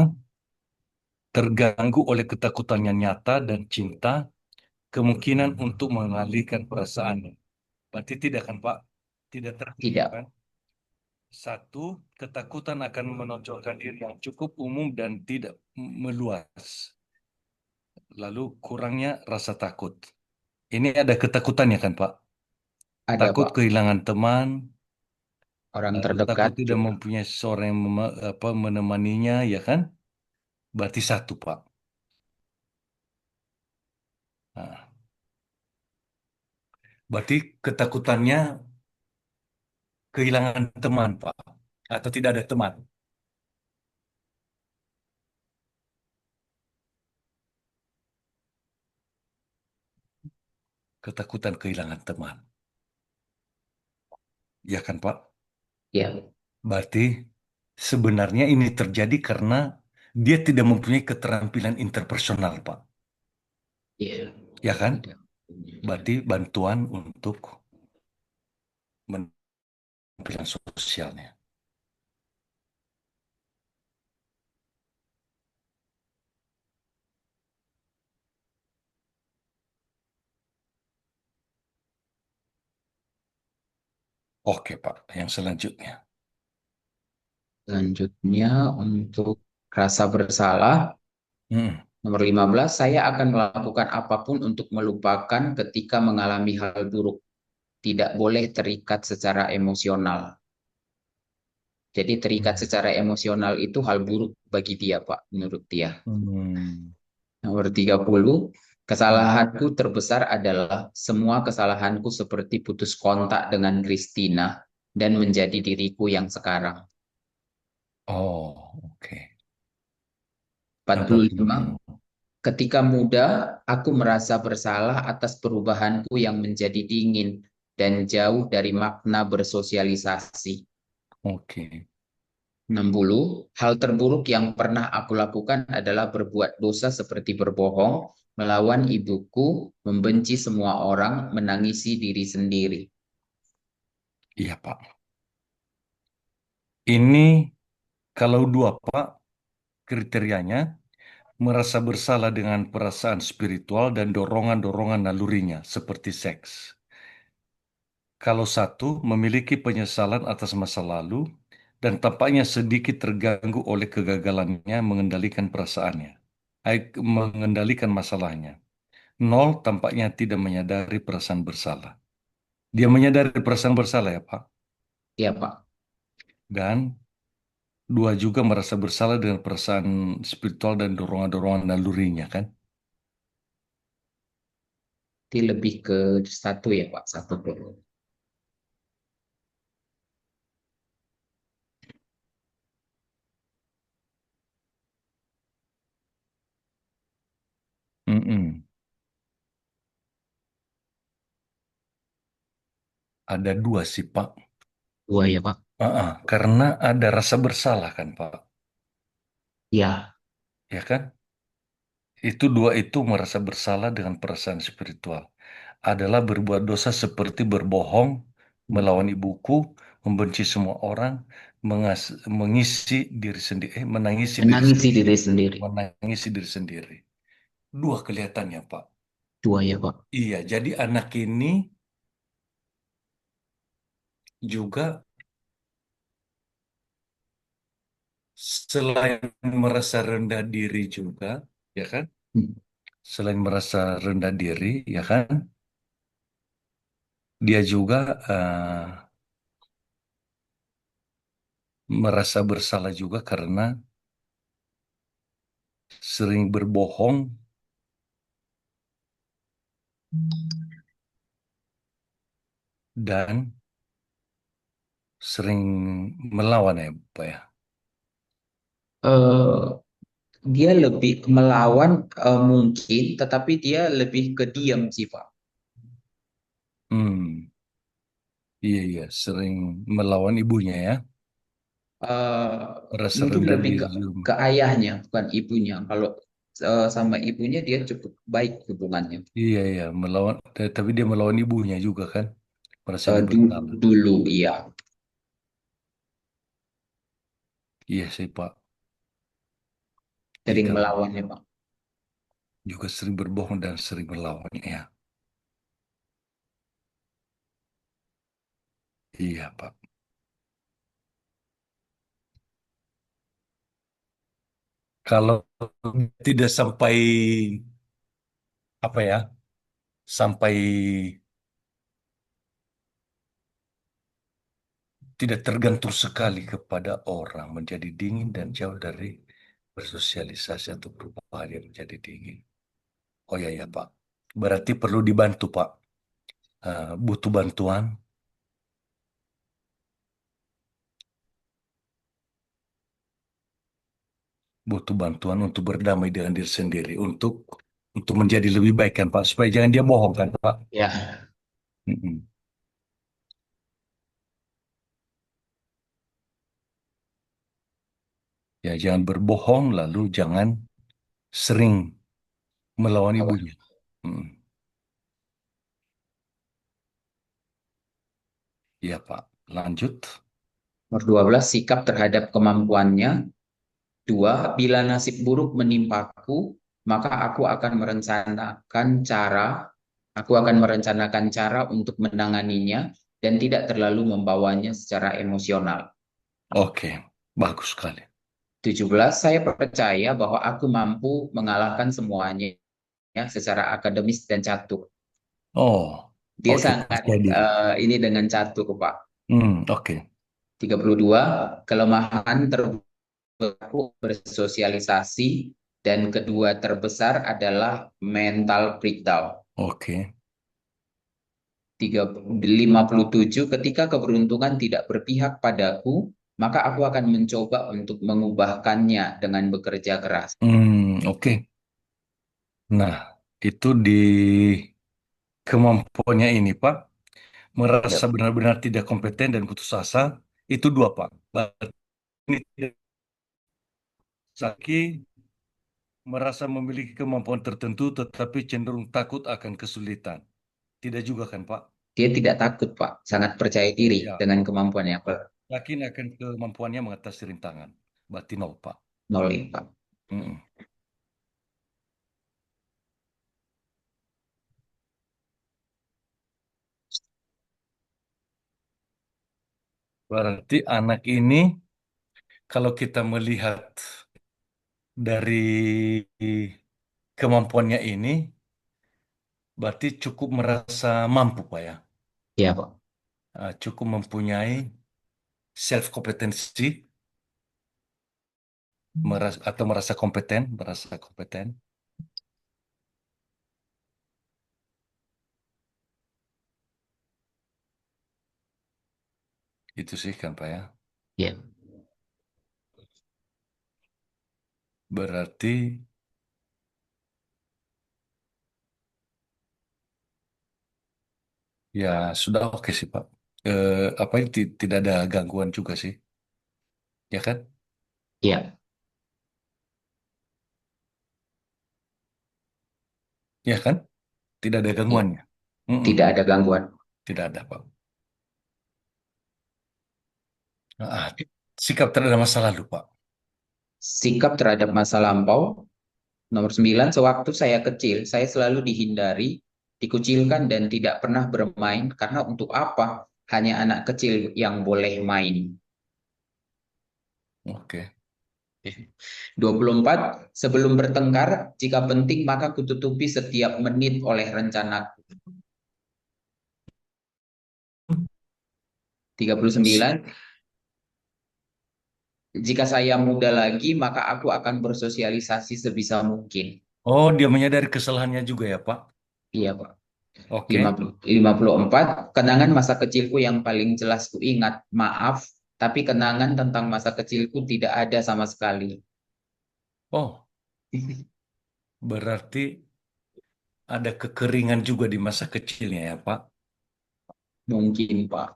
terganggu oleh ketakutan yang nyata dan cinta, kemungkinan untuk mengalihkan perasaannya. Berarti tidak kan, Pak? Tidak tertuju Tidak kan? Satu, ketakutan akan menonjolkan diri yang cukup umum dan tidak meluas. Lalu kurangnya rasa takut. Ini ada ketakutannya kan, Pak? ada, Takut Pak. kehilangan teman, Orang lalu takut terdekat tidak juga. mempunyai seorang yang menemaninya, ya kan? Berarti satu, Pak. Nah, berarti ketakutannya kehilangan teman, Pak. Atau tidak ada teman. Ketakutan kehilangan teman. Ya kan, Pak? Ya, Berarti sebenarnya ini terjadi karena dia tidak mempunyai keterampilan interpersonal, Pak. ya. Ya kan? Tidak. Berarti bantuan untuk penampilan sosialnya. Oke, Pak. Yang selanjutnya. Selanjutnya untuk rasa bersalah. Hmm. Nomor 15, saya akan melakukan apapun untuk melupakan ketika mengalami hal buruk. Tidak boleh terikat secara emosional. Jadi terikat Hmm. secara emosional itu hal buruk bagi dia, Pak, menurut dia. Hmm. Nomor 30, Hmm. kesalahanku terbesar adalah semua kesalahanku seperti putus kontak dengan Christina dan menjadi diriku yang sekarang. Oh, oke. Empat 45, puluh. ketika muda, aku merasa bersalah atas perubahanku yang menjadi dingin dan jauh dari makna bersosialisasi. Oke. 60, hal terburuk yang pernah aku lakukan adalah berbuat dosa seperti berbohong, melawan ibuku, membenci semua orang, menangisi diri sendiri. Iya, Pak. Ini kalau dua, Pak, kriterianya merasa bersalah dengan perasaan spiritual dan dorongan-dorongan nalurinya seperti seks. Kalau satu memiliki penyesalan atas masa lalu dan tampaknya sedikit terganggu oleh kegagalannya mengendalikan perasaannya, mengendalikan masalahnya. Nol tampaknya tidak menyadari perasaan bersalah. Dia menyadari perasaan bersalah ya Pak. Ya, Pak. Dan dua juga merasa bersalah dengan perasaan spiritual dan dorongan-dorongan nalurinya kan. Ini lebih ke satu ya, Pak. Satu dulu. Mm-mm. Ada dua sih Pak. Dua ya, Pak. Karena ada rasa bersalah kan Pak. Ya, Ya kan? Itu dua itu merasa bersalah dengan perasaan spiritual. Adalah berbuat dosa seperti berbohong, melawan ibuku, membenci semua orang, mengisi diri sendiri, menangisi diri menangisi sendiri, diri sendiri. menangisi diri sendiri. Dua kelihatannya, Pak. Dua ya, Pak. Iya, jadi anak ini juga selain merasa rendah diri juga, ya kan? Hmm. Selain merasa rendah diri, ya kan? Dia juga merasa bersalah juga karena sering berbohong dan sering melawan ya, Pak ya. Eh, dia lebih melawan mungkin, tetapi dia lebih ke diam sih, Pak. Hmm, iya iya, sering melawan ibunya ya, Eh, merasa mungkin rendah lebih diri juga. ke ayahnya, bukan ibunya. Kalau sama ibunya dia cukup baik hubungannya. Iya iya, melawan, tapi dia melawan ibunya juga kan, merasa dia bersalah. Dulu, iya. Iya sih Pak. Sering Tiga, melawan ya Pak. juga sering berbohong dan sering melawan. Ya, iya Pak. Kalau tidak sampai apa ya, sampai tidak tergantung sekali kepada orang, menjadi dingin dan jauh dari bersosialisasi atau perubahan yang menjadi dingin. Oh ya ya Pak. Berarti perlu dibantu Pak. Butuh bantuan, butuh bantuan untuk berdamai dengan diri sendiri, untuk menjadi lebih baik kan Pak, supaya jangan dia bohong kan Pak. Ya, Mm-mm. Ya jangan berbohong lalu jangan sering melawan lawan. ibunya. Mm. Iya Pak, lanjut. Nomor 12, sikap terhadap kemampuannya. Dua, bila nasib buruk menimpaku, maka aku akan merencanakan cara untuk menanganinya dan tidak terlalu membawanya secara emosional. Oke, bagus sekali. 17, saya percaya bahwa aku mampu mengalahkan semuanya secara akademis dan catur. Oh, Dia oke, sangat percaya diri. ini dengan catur, Pak. Oke. 32, kelemahan terbesarku bersosialisasi dan kedua terbesar adalah mental breakdown. Oke. 57, ketika keberuntungan tidak berpihak padaku, maka aku akan mencoba untuk mengubahkannya dengan bekerja keras. Oke. Nah, itu di kemampuannya ini, Pak, merasa Ya, benar-benar tidak kompeten dan putus asa, itu dua, Pak. Berarti ini tidak Saki merasa memiliki kemampuan tertentu, tetapi cenderung takut akan kesulitan. Tidak juga kan, Pak? dia tidak takut, Pak. Sangat percaya diri Ya, dengan kemampuannya. yakin akan kemampuannya mengatasi rintangan. Berarti nol, Pak. Nol, Pak. Mm-mm. Berarti anak ini, kalau kita melihat dari kemampuannya ini, berarti cukup merasa mampu, Pak ya. Iya, Pak. Cukup mempunyai self kompetensi atau merasa kompeten. Itu sih kan, Pak ya. Iya. Berarti ya sudah oke sih, Pak. Apa ini tidak ada gangguan juga sih, ya kan? Iya. Ya kan? Tidak ada Iya. gangguannya. Mm-mm. Tidak ada gangguan. Tidak ada, Pak. Ah, sikap terhadap masa lalu, Pak. Sikap terhadap masa lampau. Nomor 9, sewaktu saya kecil, saya selalu dihindari, dikucilkan, dan tidak pernah bermain karena untuk apa? Hanya anak kecil yang boleh main. Oke. 24, sebelum bertengkar, jika penting maka kututupi setiap menit oleh rencana. 39, jika saya muda lagi, maka aku akan bersosialisasi sebisa mungkin. Oh, dia menyadari kesalahannya juga ya, Pak. Iya, Pak. Oke. 54, kenangan masa kecilku yang paling jelas ku ingat. Maaf, tapi kenangan tentang masa kecilku tidak ada sama sekali. Oh, berarti ada kekeringan juga di masa kecilnya ya, Pak. Mungkin, Pak.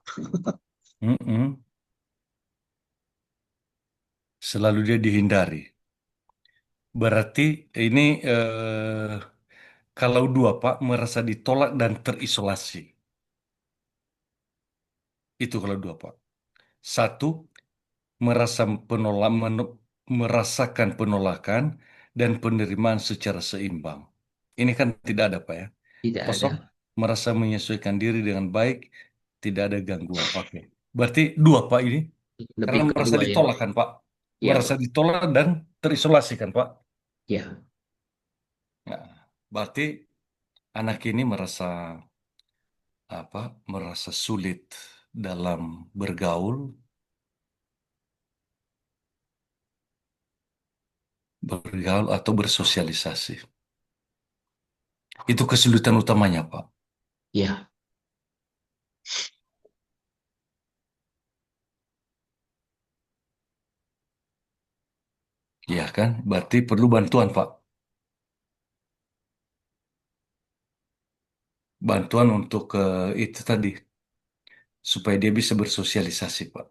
Mm-mm. Selalu dia dihindari. Berarti ini kalau dua, Pak, merasa ditolak dan terisolasi. Itu kalau dua, Pak. Satu, merasa merasakan penolakan dan penerimaan secara seimbang. Ini kan tidak ada, Pak ya. Tidak ada. Kosong, merasa menyesuaikan diri dengan baik, tidak ada gangguan. Oke. Berarti dua, Pak, ini. Lebih Karena merasa kedua ya. ditolak kan, Pak. Iya, Merasa Pak. ditolak dan terisolasi kan, Pak. Ya, Nah, berarti anak ini merasa apa? Merasa sulit dalam bergaul atau bersosialisasi. Itu kesulitan utamanya, Pak. ya. Iya kan? Berarti perlu bantuan, Pak. Bantuan untuk itu tadi, supaya dia bisa bersosialisasi, Pak.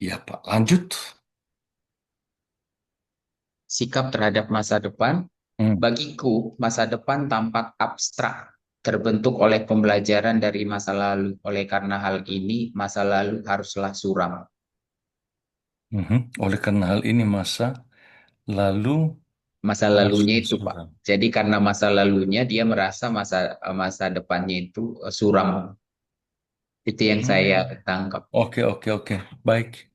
Iya, Pak. Lanjut. Sikap terhadap masa depan. Hmm. Bagiku, masa depan tampak abstrak, terbentuk oleh pembelajaran dari masa lalu. Oleh karena hal ini, masa lalu haruslah suram. Mhm. Oleh karena hal ini masa lalu Masa lalunya haruslah itu, Pak. suram. Jadi karena masa lalunya dia merasa masa depannya itu suram. Itu yang saya Hmm. tangkap. Oke, oke, oke. Baik.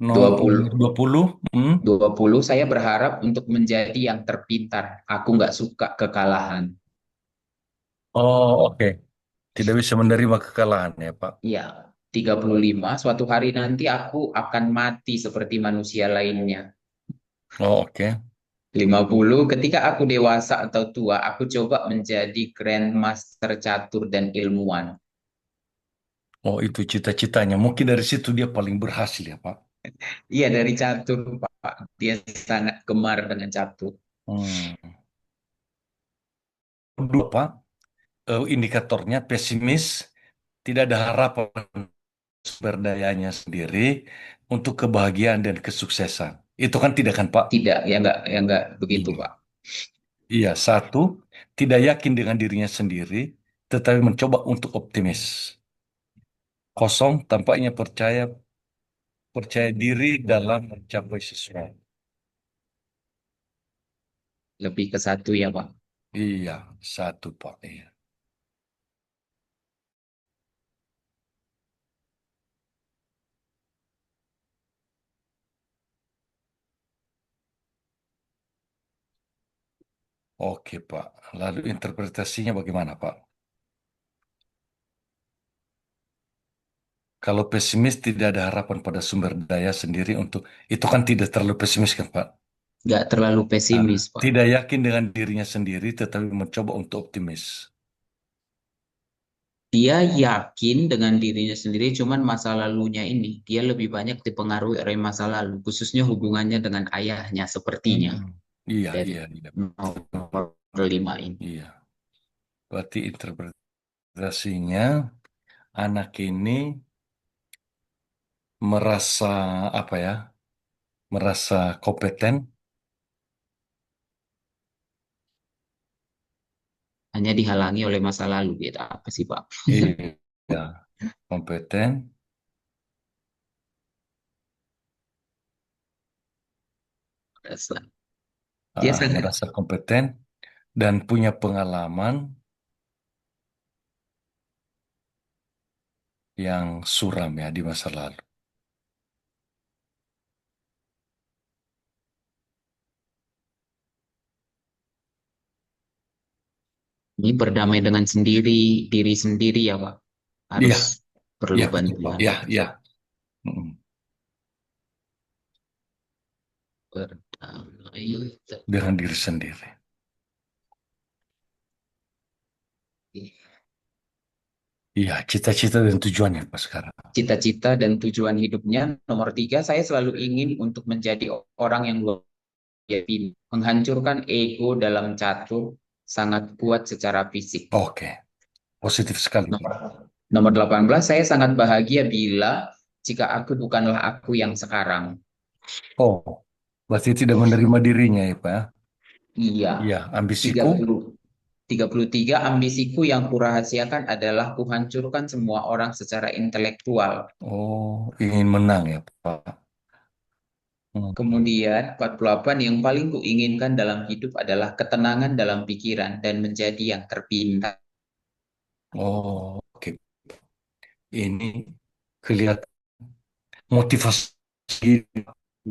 No, Dua nomor puluh 20. Hmm. 20 saya berharap untuk menjadi yang terpintar. Aku nggak suka kekalahan. Oh, oke. Tidak bisa menerima kekalahan ya, Pak. Ya, 35 suatu hari nanti aku akan mati seperti manusia lainnya. Oh, oke. 50 ketika aku dewasa atau tua, aku coba menjadi grandmaster catur dan ilmuwan. Oh, itu cita-citanya. Mungkin dari situ dia paling berhasil ya, Pak. Iya, dari catur, Pak. Dia sangat gemar dengan catur. Hmm. Dua, Pak. Indikatornya pesimis, tidak ada harapan sumber dayanya sendiri untuk kebahagiaan dan kesuksesan. Itu kan tidak kan, Pak? Tidak, ya enggak begitu, Iya. Pak. Iya, satu, tidak yakin dengan dirinya sendiri, tetapi mencoba untuk optimis. Kosong, tampaknya percaya diri dalam mencapai sesuatu. Lebih ke satu ya, Pak. Iya, satu, Pak. Iya. Oke, Pak. Lalu interpretasinya bagaimana, Pak? Kalau pesimis tidak ada harapan pada sumber daya sendiri untuk itu kan tidak terlalu pesimis kan, Pak? Nggak terlalu Nah, pesimis, Pak. tidak yakin dengan dirinya sendiri tetapi mencoba untuk optimis. Dia yakin dengan dirinya sendiri, cuman masa lalunya ini, dia lebih banyak dipengaruhi oleh masa lalu, khususnya hubungannya dengan ayahnya, sepertinya, Hmm. Iya, dari iya, iya. nomor 5 ini. Iya. Berarti interpretasinya anak ini merasa apa ya? Merasa kompeten, Hanya dihalangi oleh masa lalu, gitu. Apa sih, Pak? iya, kompeten, Dia sangat merasa kompeten dan punya pengalaman yang suram ya di masa lalu. ini berdamai dengan diri sendiri ya, Pak. Iya, Harus perlu iya betul Pak. bantuan. Iya, iya. Mm. Berdamai. Dengan diri sendiri. Iya, cita-cita dan tujuannya Pak sekarang. Cita-cita dan tujuan hidupnya. Nomor 3, saya selalu ingin untuk menjadi orang yang luar biasa, menghancurkan ego dalam catur, sangat kuat secara fisik. Oke, positif sekali Pak. Nomor, nomor 18, saya sangat bahagia bila jika aku bukanlah aku yang sekarang. Oh, berarti tidak menerima dirinya ya Pak. Iya, Iya, tiga ambisiku. puluh 33, ambisiku yang kurahasiakan adalah kuhancurkan semua orang secara intelektual. Oh, ingin menang ya, Pak. Hmm. Kemudian 48, yang paling kuinginkan dalam hidup adalah ketenangan dalam pikiran dan menjadi yang terpintar. Oh, oke. Ini kelihatan motivasi.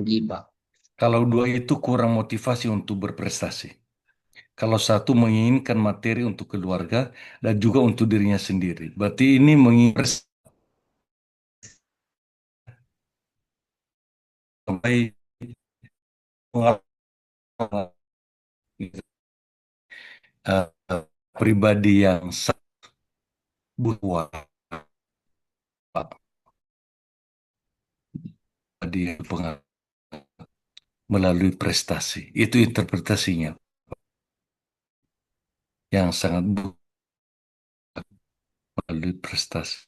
Gibah. Kalau dua itu kurang motivasi untuk berprestasi. Kalau satu menginginkan materi untuk keluarga dan juga untuk dirinya sendiri. Berarti ini menginginkan sampai pengalaman eh, pribadi yang sangat butuh dia pengalaman melalui prestasi. Itu interpretasinya yang sangat butuh melalui prestasi.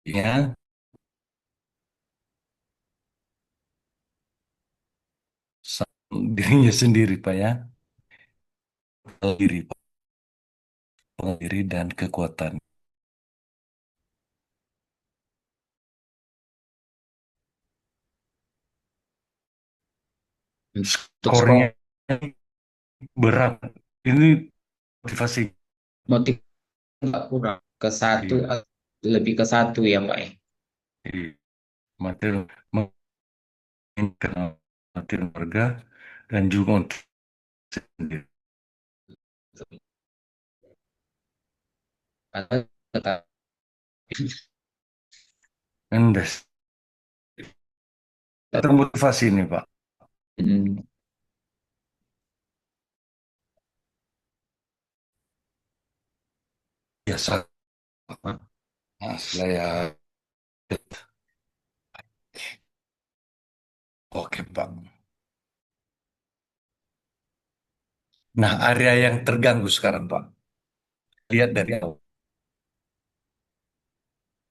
Ya, dirinya sendiri Pak ya. Diri, diri dan kekuatan. Untuk skor, Skornya berat. Ini motivasi. motif nggak kurang. Ke satu, Iya. lebih ke satu ya Pak ya. Iya. Materi menginginkan materi warga dan juga untuk sendiri. Atau tetap. Endes. Termotivasi nih Pak. Hmm, Biasa. Nah, saya oke Pak. Nah, area yang terganggu sekarang Pak. Lihat dari awal.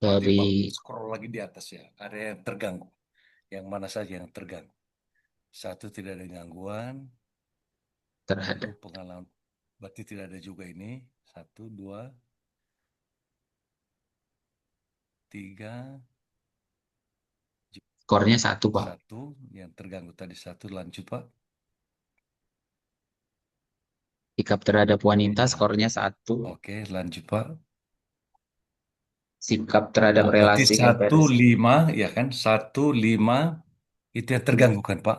Berarti Pak dari scroll lagi di atas ya. Area yang terganggu. Yang mana saja yang terganggu. Satu tidak ada gangguan. Satu terhadap pengalaman. Berarti tidak ada juga ini. Satu, dua, tiga, skornya satu Pak. satu. Yang terganggu tadi satu. Lanjut Pak. Sikap terhadap wanita Ya. skornya satu. Oke, lanjut Pak. Sikap terhadap Nah, berarti relasi satu, komparisi. lima, ya kan? Satu, lima, itu yang terganggu kan Pak?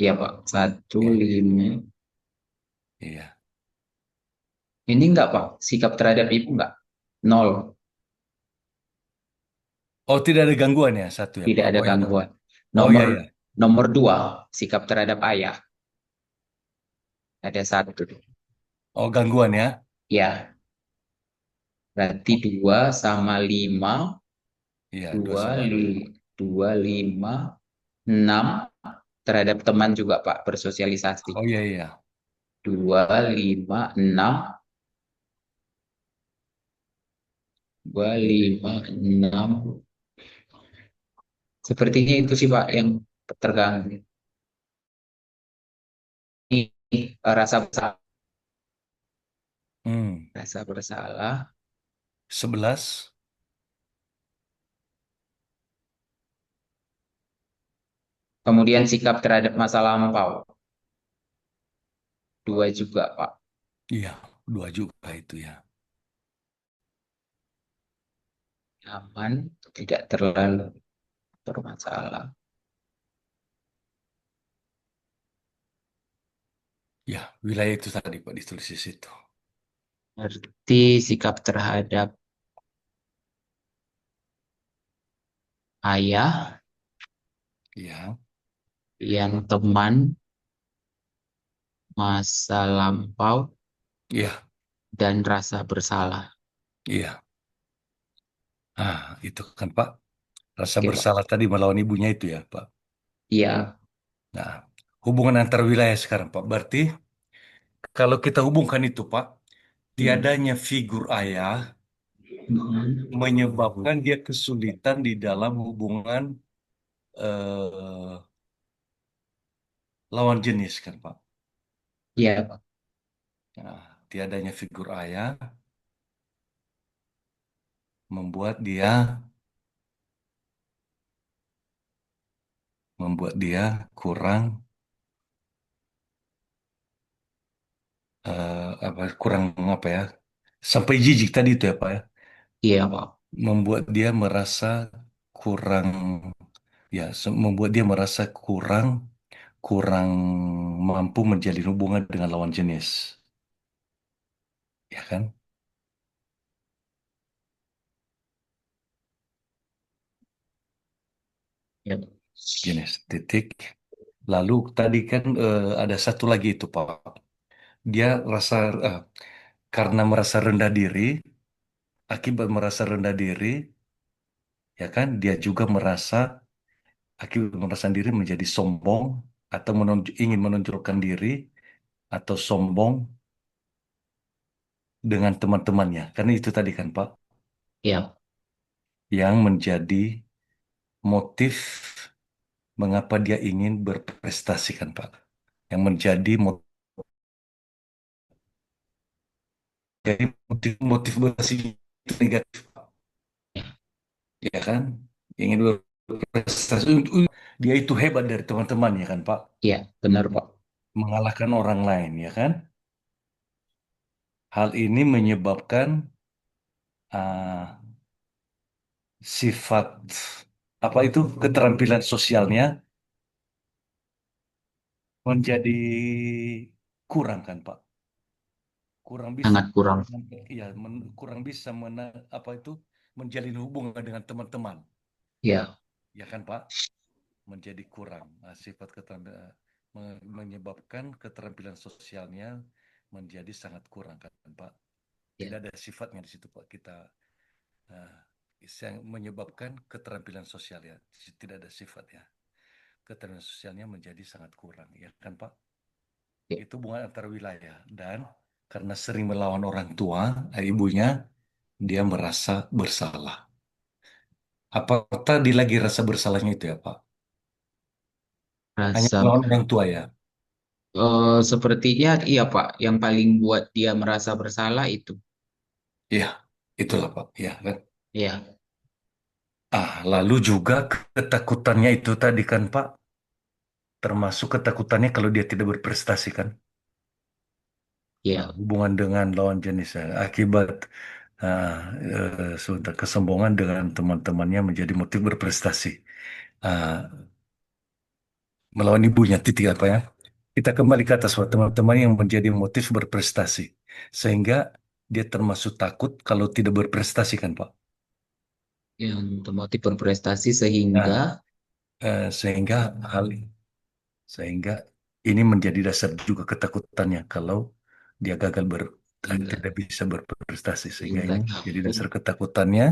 Iya Pak, satu, Oke. lima. Iya. Ini enggak Pak, sikap terhadap ibu enggak? Nol, Oh, tidak ada gangguan ya, satu ya tidak Pak? ada Oh, yang, gangguan. oh Nomor iya, iya. nomor dua, sikap terhadap ayah. Ada satu. Oh, gangguan ya? Ya, berarti Oke. dua sama lima, Iya, dua dua, sama lima. dua, lima, enam. Terhadap teman juga Pak, bersosialisasi. Oh iya, iya. Dua, lima, enam, dua, lima, enam. Sepertinya itu sih Pak yang terganggu. Ini rasa bersalah. Hmm. Rasa bersalah. 11. Kemudian sikap terhadap masa lampau. Dua juga Pak. Iya, dua juga itu ya. Aman, tidak terlalu bermasalah. Ya, wilayah itu tadi Pak ditulis di situ. Berarti sikap terhadap ayah, Iya, yang teman, masa lampau, iya, dan rasa bersalah. iya. Ah, itu kan Pak. Rasa Oke Pak. bersalah tadi melawan ibunya itu ya Pak. Iya. Nah, hubungan antar wilayah sekarang Pak. Berarti kalau kita hubungkan itu Pak, Hmm. tiadanya figur ayah, Mm-mm. menyebabkan dia kesulitan di dalam hubungan eh, lawan jenis kan Pak. Iya, Pak. Nah, tiadanya figur ayah membuat dia kurang apa kurang apa ya sampai jijik tadi itu ya Pak ya, Iya, Pak. membuat dia merasa kurang ya membuat dia merasa kurang kurang mampu menjalin hubungan dengan lawan jenis ya kan Iya, Pak. jenis titik lalu tadi kan ada satu lagi itu Pak, dia rasa eh, karena merasa rendah diri, akibat merasa rendah diri ya kan dia juga merasa akibat merasa diri menjadi sombong atau ingin menonjolkan diri atau sombong dengan teman-temannya. Karena itu tadi kan Pak, Iya, yang menjadi motif mengapa dia ingin berprestasi kan Pak. Yang menjadi motif berprestasi itu negatif, ya kan? Ingin berprestasi, dia itu hebat dari teman-temannya kan Pak. iya, benar, Pak. Mengalahkan orang lain, ya kan? Hal ini menyebabkan ah, sifat apa itu keterampilan sosialnya menjadi kurang kan Pak, kurang bisa Sangat kurang. ya kurang bisa apa itu menjalin hubungan dengan teman-teman Iya, ya kan Pak, menjadi kurang. Nah, sifat keterampilan menyebabkan keterampilan sosialnya menjadi sangat kurang kan Pak, iya, tidak ada sifatnya di situ Pak kita nah, yang menyebabkan keterampilan sosial ya tidak ada sifat ya, keterampilan sosialnya menjadi sangat kurang ya kan Pak. iya. Itu hubungan antar wilayah dan karena sering melawan orang tua, ibunya, dia merasa bersalah. Apa tadi lagi rasa bersalahnya itu ya Pak? Hanya Rasa, melawan orang tua ya? sepertinya iya, Pak. Yang paling buat dia merasa bersalah itu. Iya, itulah Pak. Ya kan? Iya, Lalu juga ketakutannya itu tadi kan Pak, termasuk ketakutannya kalau dia tidak berprestasi kan? Nah, iya, hubungan dengan lawan jenisnya akibat ah, sebentar kesombongan dengan teman-temannya menjadi motif berprestasi. Ah, Melawan ibunya titik apa ya? Kita kembali ke atas Pak, teman-teman yang menjadi motif berprestasi. Sehingga dia termasuk takut kalau tidak berprestasi kan Pak. yang otomotif berprestasi Nah, sehingga sehingga hal sehingga ini menjadi dasar juga ketakutannya kalau dia gagal hingga tidak bisa berprestasi. Sehingga hingga ini menjadi takut. dasar ketakutannya,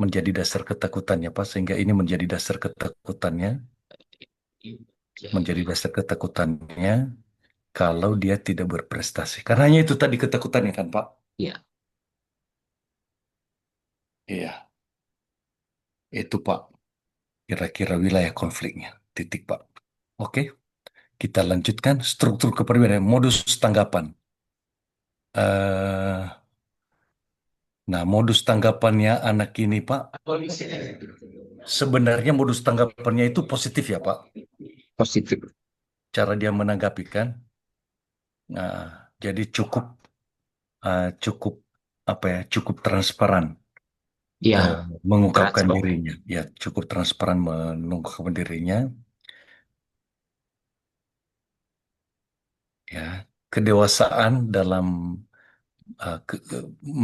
menjadi dasar ketakutannya Pak. Sehingga ini menjadi dasar ketakutannya, Ya, menjadi dasar ketakutannya kalau dia tidak berprestasi. Karena hanya itu tadi ketakutannya kan Pak. ya, Iya, itu Pak. Kira-kira wilayah konfliknya. Titik, Pak. Oke, kita lanjutkan struktur kepribadian, modus tanggapan. eh nah, modus tanggapannya anak ini, Pak, sebenarnya modus tanggapannya itu positif ya, Pak. positif. Cara dia menanggapi kan. Nah, jadi cukup apa ya, cukup transparan eh, Ya, mengungkapkan transfer. dirinya. Ya, cukup transparan mengungkapkan dirinya. Ya, kedewasaan dalam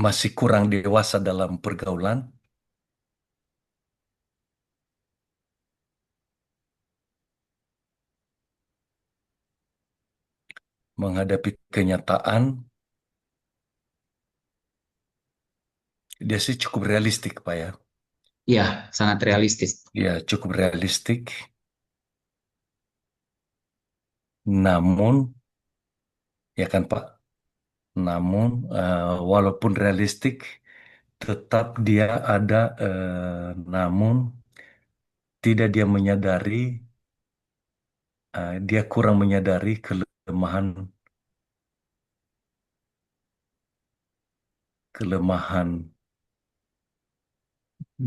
masih kurang dewasa dalam pergaulan, menghadapi kenyataan, dia sih cukup realistik, Pak ya. Ya, sangat realistis. Ya, cukup realistik, namun, ya kan Pak, namun walaupun realistik, tetap dia ada, namun tidak dia menyadari, dia kurang menyadari kelemahan kelemahan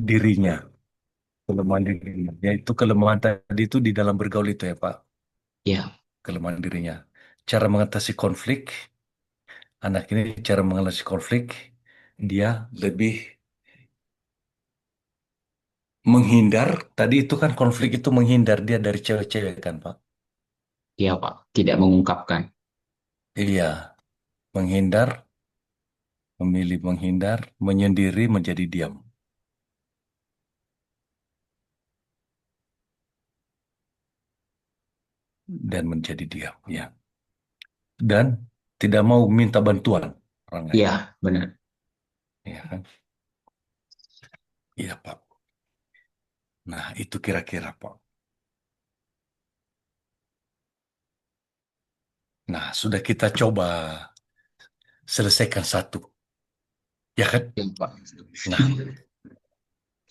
dirinya, kelemahan dirinya. Yaitu kelemahan tadi itu di dalam bergaul itu ya Pak, Ya, kelemahan dirinya. Cara mengatasi konflik, anak ini cara mengatasi konflik, dia lebih menghindar. Tadi itu kan konflik itu menghindar dia dari cewek-cewek kan Pak. iya Pak, tidak mengungkapkan. Iya, menghindar, memilih menghindar, menyendiri menjadi diam dan menjadi diam ya. Dan tidak mau minta bantuan orang lain. Iya, benar. Ya kan? Iya Pak. Nah, itu kira-kira Pak. Nah, sudah kita coba selesaikan satu, ya kan? Ya, Pak. Nah,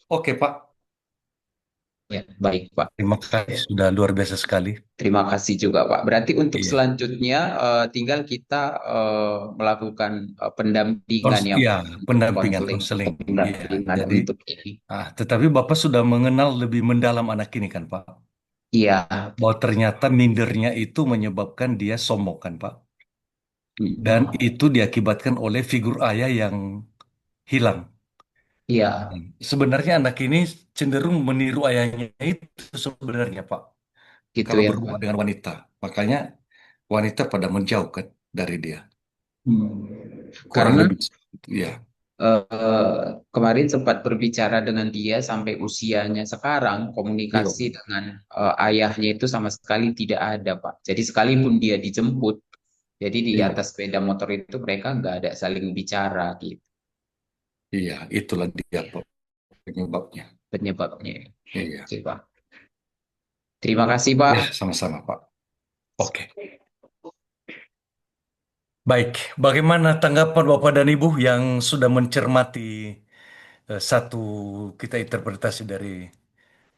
oke Pak. Ya, baik Pak. Terima kasih sudah luar biasa sekali. Terima kasih juga Pak. Berarti untuk Iya. selanjutnya tinggal kita melakukan pendampingan ya Ya, Pak, untuk pendampingan konseling konseling. Iya. pendampingan Jadi, untuk ini. tetapi Bapak sudah mengenal lebih mendalam anak ini kan Pak? Iya, Bahwa ternyata mindernya itu menyebabkan dia sombong kan Pak? Dan mm, itu diakibatkan oleh figur ayah yang hilang. iya, Sebenarnya anak ini cenderung meniru ayahnya itu sebenarnya Pak. gitu Kalau ya Pak. berhubungan dengan wanita. Makanya wanita pada menjauh kan dari dia. Kurang Karena lebih. Ya, kemarin sempat berbicara dengan dia sampai usianya sekarang, iya, komunikasi dengan ayahnya itu sama sekali tidak ada Pak. Jadi sekalipun dia dijemput, jadi di iya, atas sepeda motor itu mereka nggak ada saling bicara gitu iya. Itulah dia Pak, penyebabnya. penyebabnya. Iya, Oke, Pak. Terima kasih Pak. ya sama-sama Pak. Oke, baik. Bagaimana tanggapan Bapak dan Ibu yang sudah mencermati satu kita interpretasi dari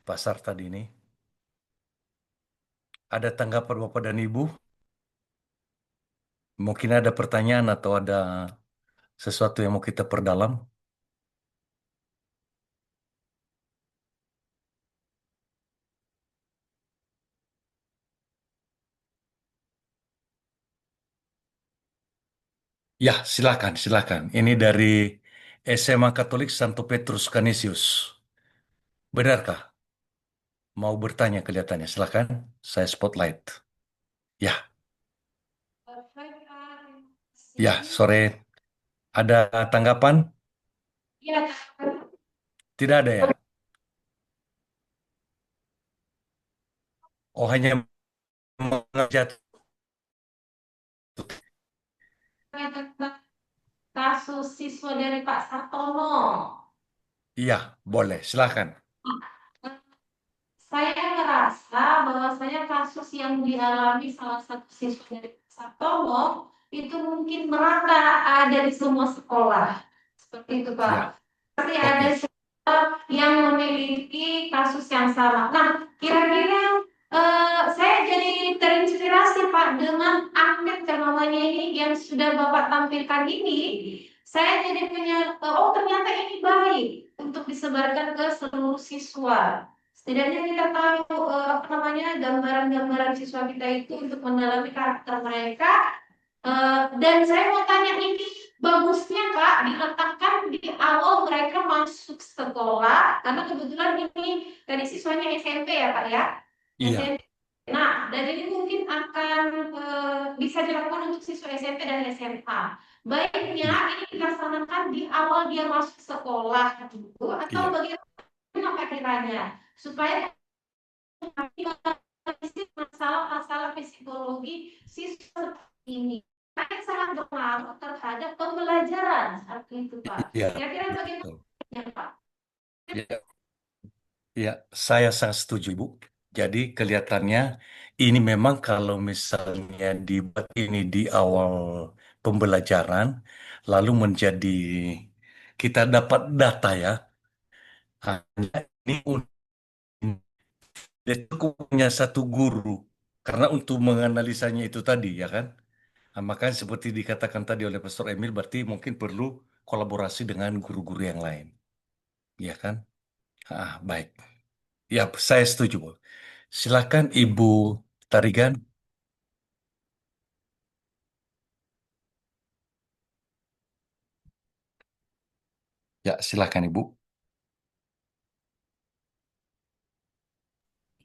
pasar tadi ini? Ada tanggapan Bapak dan Ibu? Mungkin ada pertanyaan atau ada sesuatu yang mau kita perdalam? Ya, silakan, silakan. Ini dari SMA Katolik Santo Petrus Canisius. Benarkah? Mau bertanya kelihatannya. Silakan, saya spotlight. Ya, ya, sore. Ada tanggapan? Ya, Tidak ada ya? Oh, hanya mengajak. tentang kasus siswa dari Pak Sartono. Iya, boleh. Silakan. Saya merasa bahwasanya kasus yang dialami salah satu siswa dari Pak Sartono itu mungkin merata ada di semua sekolah. Seperti itu, Pak. Ya, Pasti ada oke. yang memiliki kasus yang sama. Nah, kira-kira saya jadi terinspirasi Pak dengan Ahmed yang namanya ini yang sudah Bapak tampilkan ini. Saya jadi punya, oh ternyata ini baik untuk disebarkan ke seluruh siswa. Setidaknya kita tahu apa namanya gambaran-gambaran siswa kita itu untuk mendalami karakter mereka. Dan saya mau tanya ini bagusnya Kak diletakkan di awal mereka masuk sekolah karena kebetulan ini tadi siswanya SMP ya Pak ya. Iya, SMP. Nah, dan ini mungkin akan bisa dilakukan untuk siswa SMP dan SMA. Baiknya iya, ini dilaksanakan di awal dia masuk sekolah gitu atau iya, bagaimana Pak kiranya supaya masalah-masalah psikologi siswa seperti ini akan sangat berpengaruh terhadap pembelajaran seperti itu Pak. iya. Kira-kira bagaimana Betul. Pak? Iya, iya, saya sangat setuju, Ibu. Jadi kelihatannya ini memang kalau misalnya dibuat ini di awal pembelajaran, lalu menjadi kita dapat data ya. Hanya ini dia cukup punya satu guru karena untuk menganalisanya itu tadi ya kan. Nah, makanya seperti dikatakan tadi oleh Pastor Emil berarti mungkin perlu kolaborasi dengan guru-guru yang lain, ya kan? Baik. Ya, saya setuju. Silakan Ibu Tarigan. Ya, silakan Ibu.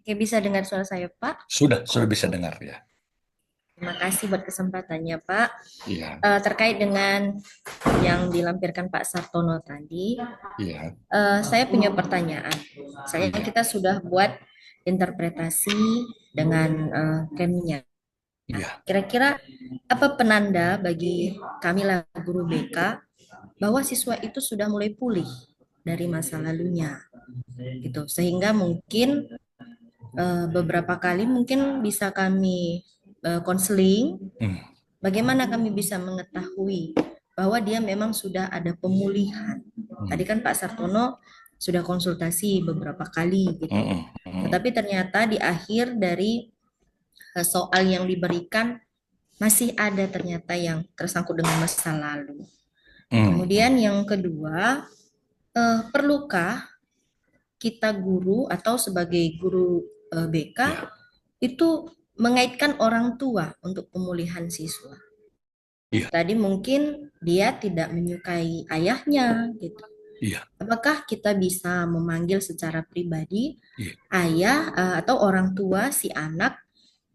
Oke, bisa dengar suara saya, Pak? Sudah bisa dengar ya. Terima kasih buat kesempatannya, Pak. Iya, Terkait dengan yang dilampirkan Pak Sartono tadi, iya, saya punya pertanyaan. Saya iya, kita sudah buat interpretasi dengan kemnya. iya. Kira-kira apa penanda bagi kami lah guru BK bahwa siswa itu sudah mulai pulih dari masa lalunya, gitu. Sehingga mungkin beberapa kali mungkin bisa kami konseling. Hmm, Bagaimana kami bisa mengetahui bahwa dia memang sudah ada pemulihan? Tadi hmm, kan Pak Sartono sudah konsultasi beberapa kali gitu. hmm, hmm, Tetapi ternyata di akhir dari soal yang diberikan masih ada ternyata yang tersangkut dengan masa lalu. hmm, Kemudian yang kedua, perlukah kita guru atau sebagai guru BK ya, itu mengaitkan orang tua untuk pemulihan siswa? iya, Tadi mungkin dia tidak menyukai ayahnya gitu. iya, Apakah kita bisa memanggil secara pribadi iya. ayah atau orang tua si anak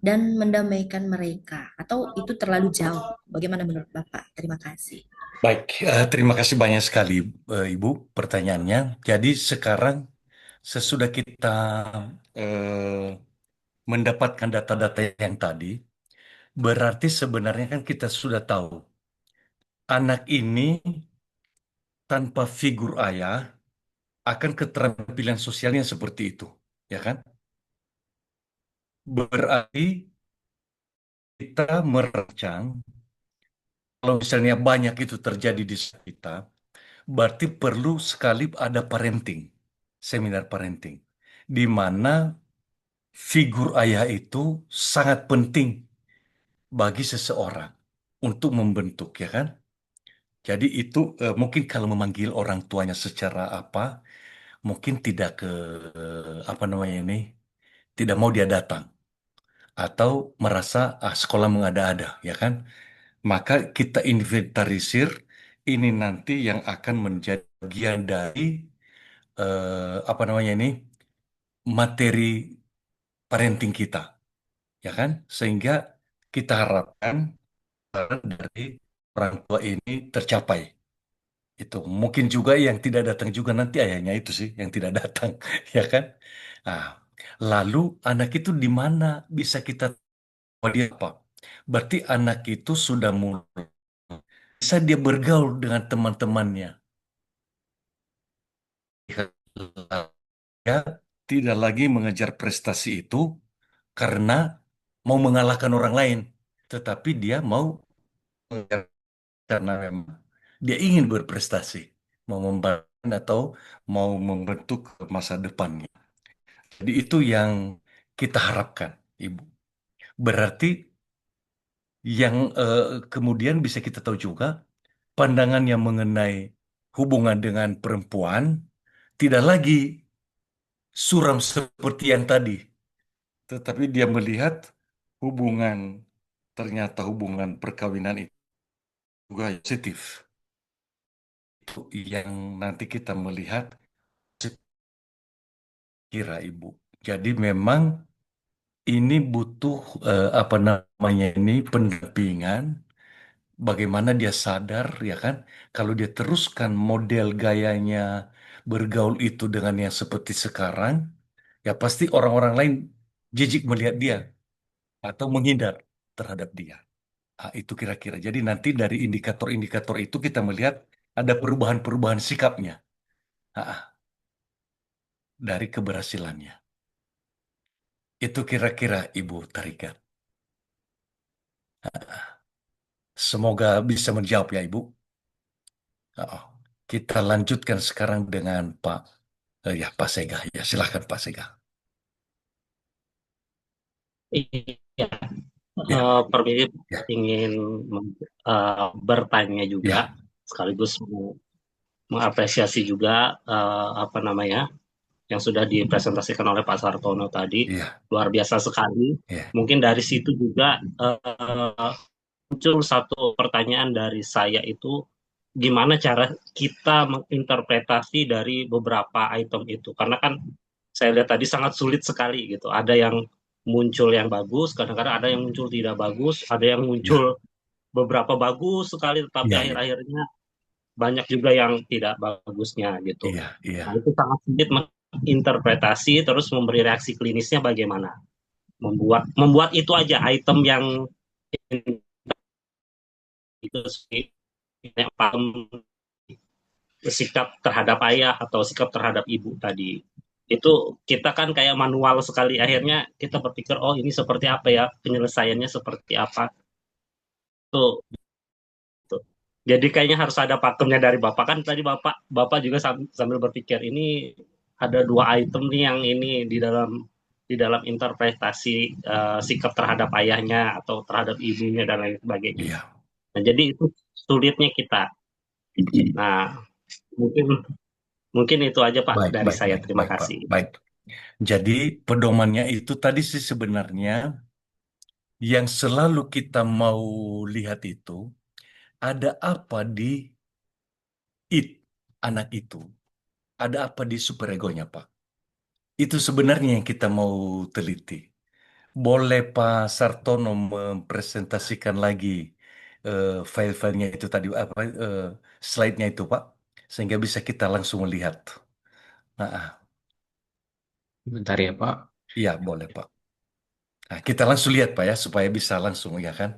dan mendamaikan mereka? Atau itu terlalu jauh? Bagaimana menurut Bapak? Terima kasih. Baik, terima kasih banyak sekali Ibu pertanyaannya. Jadi sekarang sesudah kita eh, mendapatkan data-data yang tadi, berarti sebenarnya kan kita sudah tahu anak ini tanpa figur ayah akan keterampilan sosialnya seperti itu, ya kan? Berarti kita merancang kalau misalnya banyak itu terjadi di kita, berarti perlu sekali ada parenting, seminar parenting, di mana figur ayah itu sangat penting bagi seseorang untuk membentuk, ya kan? Jadi itu mungkin kalau memanggil orang tuanya secara apa, mungkin tidak ke apa namanya ini, tidak mau dia datang atau merasa sekolah mengada-ada, ya kan? Maka kita inventarisir ini nanti yang akan menjadi bagian dari apa namanya ini materi parenting kita, ya kan? Sehingga kita harapkan peran dari orang tua ini tercapai. Itu mungkin juga yang tidak datang juga nanti ayahnya itu sih yang tidak datang, ya kan? Nah, lalu anak itu di mana bisa kita tahu dia apa? Berarti anak itu sudah mulai bisa dia bergaul dengan teman-temannya. Dia tidak lagi mengejar prestasi itu karena mau mengalahkan orang lain, tetapi dia mau mengejar karena memang dia ingin berprestasi, mau membangun atau mau membentuk masa depannya. Jadi itu yang kita harapkan, Ibu. Berarti yang kemudian bisa kita tahu juga pandangan yang mengenai hubungan dengan perempuan tidak lagi suram seperti yang tadi, tetapi dia melihat hubungan ternyata hubungan perkawinan itu juga positif. Itu yang nanti kita melihat kira Ibu. Jadi memang ini butuh apa namanya ini pendampingan. Bagaimana dia sadar ya kan? Kalau dia teruskan model gayanya bergaul itu dengan yang seperti sekarang, ya pasti orang-orang lain jijik melihat dia atau menghindar terhadap dia. Itu kira-kira. Jadi nanti dari indikator-indikator itu kita melihat ada perubahan-perubahan sikapnya ah, dari keberhasilannya. Itu kira-kira Ibu Tarika. Semoga bisa menjawab ya Ibu. Oh. Kita lanjutkan sekarang dengan Pak Sega. Ya, silakan Pak Sega. Iya, Ya, Permisi ya, ingin bertanya juga, ya, sekaligus mengapresiasi juga apa namanya yang sudah dipresentasikan oleh Pak Sartono tadi, ya, luar biasa sekali. ya, Mungkin dari situ juga muncul satu pertanyaan dari saya itu, gimana cara kita menginterpretasi dari beberapa item itu? Karena kan saya lihat tadi sangat sulit sekali gitu. Ada yang muncul yang bagus, kadang-kadang ada yang muncul tidak bagus, ada yang ya, muncul beberapa bagus sekali, tetapi ya, ya, akhir-akhirnya banyak juga yang tidak bagusnya gitu. iya, iya, Nah, itu sangat sulit menginterpretasi, terus memberi reaksi klinisnya bagaimana. Membuat itu aja item yang itu yang paham sikap terhadap ayah atau sikap terhadap ibu tadi. Itu kita kan kayak manual sekali, akhirnya kita berpikir, oh ini seperti apa ya, penyelesaiannya seperti apa. Tuh, tuh. Jadi kayaknya harus ada pakemnya dari Bapak. Kan tadi Bapak Bapak juga sambil berpikir, ini ada dua item nih yang ini di dalam interpretasi sikap terhadap ayahnya atau terhadap ibunya dan lain sebagainya. iya. Nah, jadi itu sulitnya kita. Nah, mungkin mungkin itu aja Pak Baik, dari baik, saya. baik, Terima baik, Pak. kasih. Baik. Jadi pedomannya itu tadi sih sebenarnya yang selalu kita mau lihat itu ada apa di it anak itu, ada apa di superegonya, Pak. Itu sebenarnya yang kita mau teliti. Boleh Pak Sartono mempresentasikan lagi file-filenya itu tadi, slide-nya itu, Pak, sehingga bisa kita langsung melihat. Nah, Bentar ya Pak. iya boleh, Pak. Nah, kita langsung lihat, Pak, ya, supaya bisa langsung, ya kan?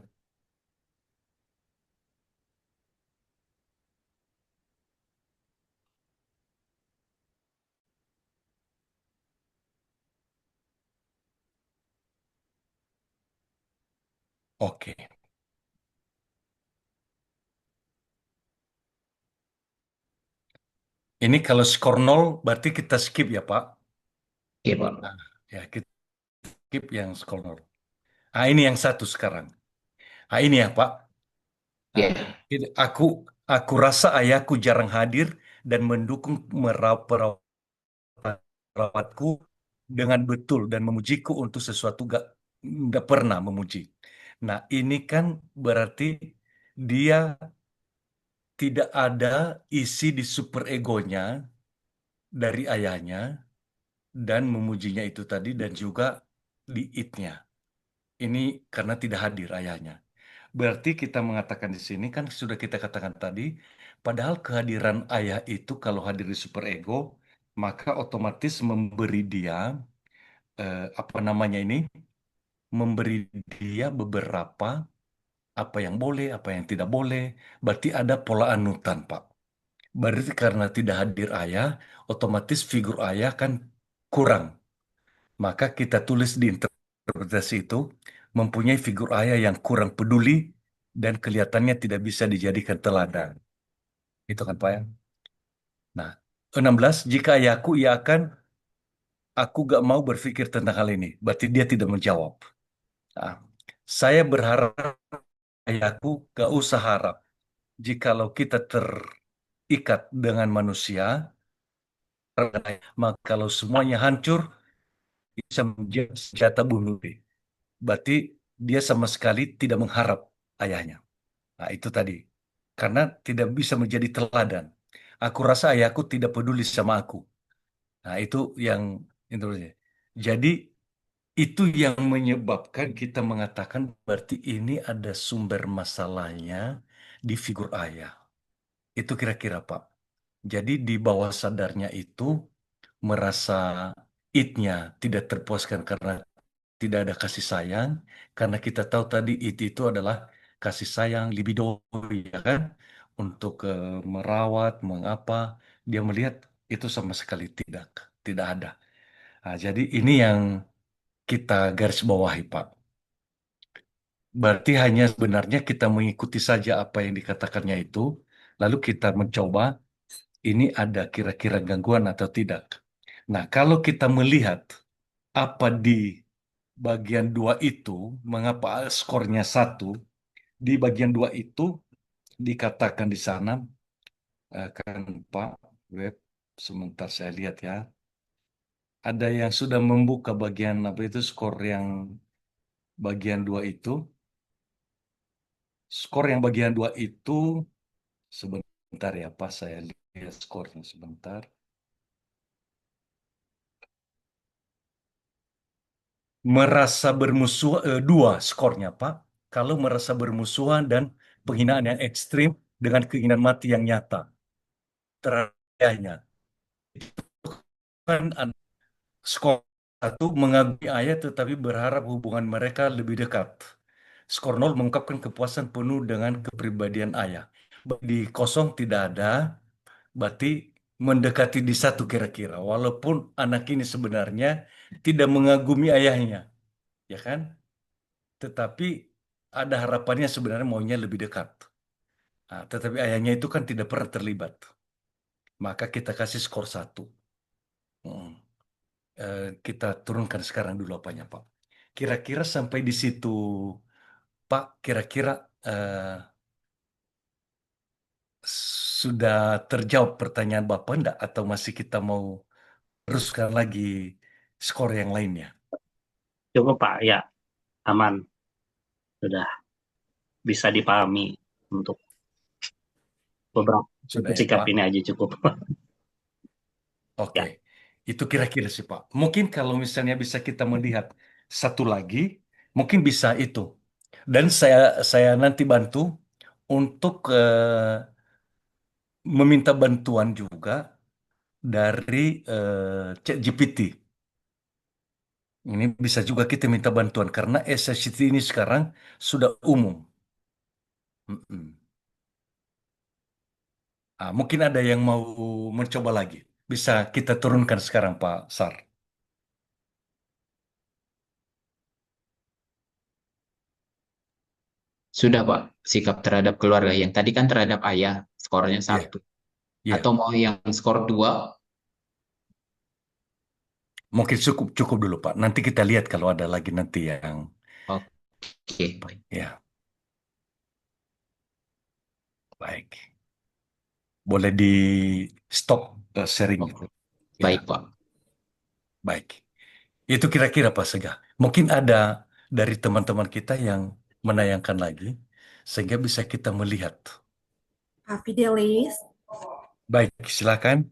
Oke. Ini kalau skor 0 berarti kita skip ya, Pak. Oke Pak. Nah, ya, kita skip yang skor 0. Ah, ini yang satu sekarang. Ah, ini ya, Pak. Nah, Ya, aku rasa ayahku jarang hadir dan mendukung merawatku dengan betul dan memujiku untuk sesuatu nggak pernah memuji. Nah, ini kan berarti dia tidak ada isi di superegonya dari ayahnya dan memujinya itu tadi dan juga di itnya. Ini karena tidak hadir ayahnya. Berarti kita mengatakan di sini kan sudah kita katakan tadi, padahal kehadiran ayah itu kalau hadir di superego, maka otomatis memberi dia apa namanya ini, memberi dia beberapa apa yang boleh, apa yang tidak boleh. Berarti ada pola anutan, Pak. Berarti karena tidak hadir ayah, otomatis figur ayah kan kurang. Maka kita tulis di interpretasi itu mempunyai figur ayah yang kurang peduli dan kelihatannya tidak bisa dijadikan teladan. Itu kan Pak ya. Nah, 16, jika ayahku ia akan, aku gak mau berpikir tentang hal ini. Berarti dia tidak menjawab. Nah, saya berharap ayahku gak usah harap. Jikalau kita terikat dengan manusia, maka kalau semuanya hancur, bisa menjadi senjata bunuh diri. Berarti dia sama sekali tidak mengharap ayahnya. Nah, itu tadi. Karena tidak bisa menjadi teladan. Aku rasa ayahku tidak peduli sama aku. Nah, itu yang intinya. Jadi, itu yang menyebabkan kita mengatakan berarti ini ada sumber masalahnya di figur ayah. Itu kira-kira, Pak. Jadi, di bawah sadarnya itu merasa itnya tidak terpuaskan karena tidak ada kasih sayang, karena kita tahu tadi itu adalah kasih sayang libido, ya kan, untuk merawat, mengapa, dia melihat itu sama sekali tidak ada. Nah, jadi ini yang kita garis bawahi, Pak. Berarti hanya sebenarnya kita mengikuti saja apa yang dikatakannya itu, lalu kita mencoba ini ada kira-kira gangguan atau tidak. Nah, kalau kita melihat apa di bagian 2 itu, mengapa skornya 1, di bagian 2 itu dikatakan di sana, kan Pak Web, sebentar saya lihat ya, ada yang sudah membuka bagian apa itu skor yang bagian 2 itu, skor yang bagian 2 itu, sebentar ya Pak, saya lihat skornya sebentar. Merasa bermusuhan, 2 skornya Pak. Kalau merasa bermusuhan dan penghinaan yang ekstrim dengan keinginan mati yang nyata. Terakhirnya kan skor 1 mengagumi ayah tetapi berharap hubungan mereka lebih dekat. Skor 0 mengungkapkan kepuasan penuh dengan kepribadian ayah. Di kosong tidak ada, berarti mendekati di 1 kira-kira. Walaupun anak ini sebenarnya tidak mengagumi ayahnya, ya kan? Tetapi ada harapannya sebenarnya maunya lebih dekat. Nah, tetapi ayahnya itu kan tidak pernah terlibat. Maka kita kasih skor 1. Hmm. Kita turunkan sekarang dulu apanya, Pak. Kira-kira sampai di situ, Pak, kira-kira sudah terjawab pertanyaan Bapak enggak? Atau masih kita mau teruskan lagi skor yang lainnya? Cukup Pak, ya aman, sudah bisa dipahami untuk beberapa Sudah ya, sikap Pak? ini aja cukup. Oke. Ya, Itu kira-kira sih, Pak. Mungkin kalau misalnya bisa kita melihat satu lagi, mungkin bisa itu. Dan saya nanti bantu untuk meminta bantuan juga dari ChatGPT. Ini bisa juga kita minta bantuan karena SSCT ini sekarang sudah umum. Mm-mm. Mungkin ada yang mau mencoba lagi. Bisa kita turunkan sekarang, Pak Sar. Sudah, Pak. Sikap terhadap keluarga. Yang tadi kan terhadap ayah, skornya Iya, 1. iya. Atau mau yang skor 2? Mungkin cukup cukup dulu, Pak. Nanti kita lihat kalau ada lagi nanti yang Oke, baik. ya baik. Boleh di stop sharing itu. Oke, Ya, baik, Pak. baik. Itu kira-kira Pak Sega. Mungkin ada dari teman-teman kita yang menayangkan lagi sehingga bisa kita melihat. Pak Fidelis, Baik, silakan.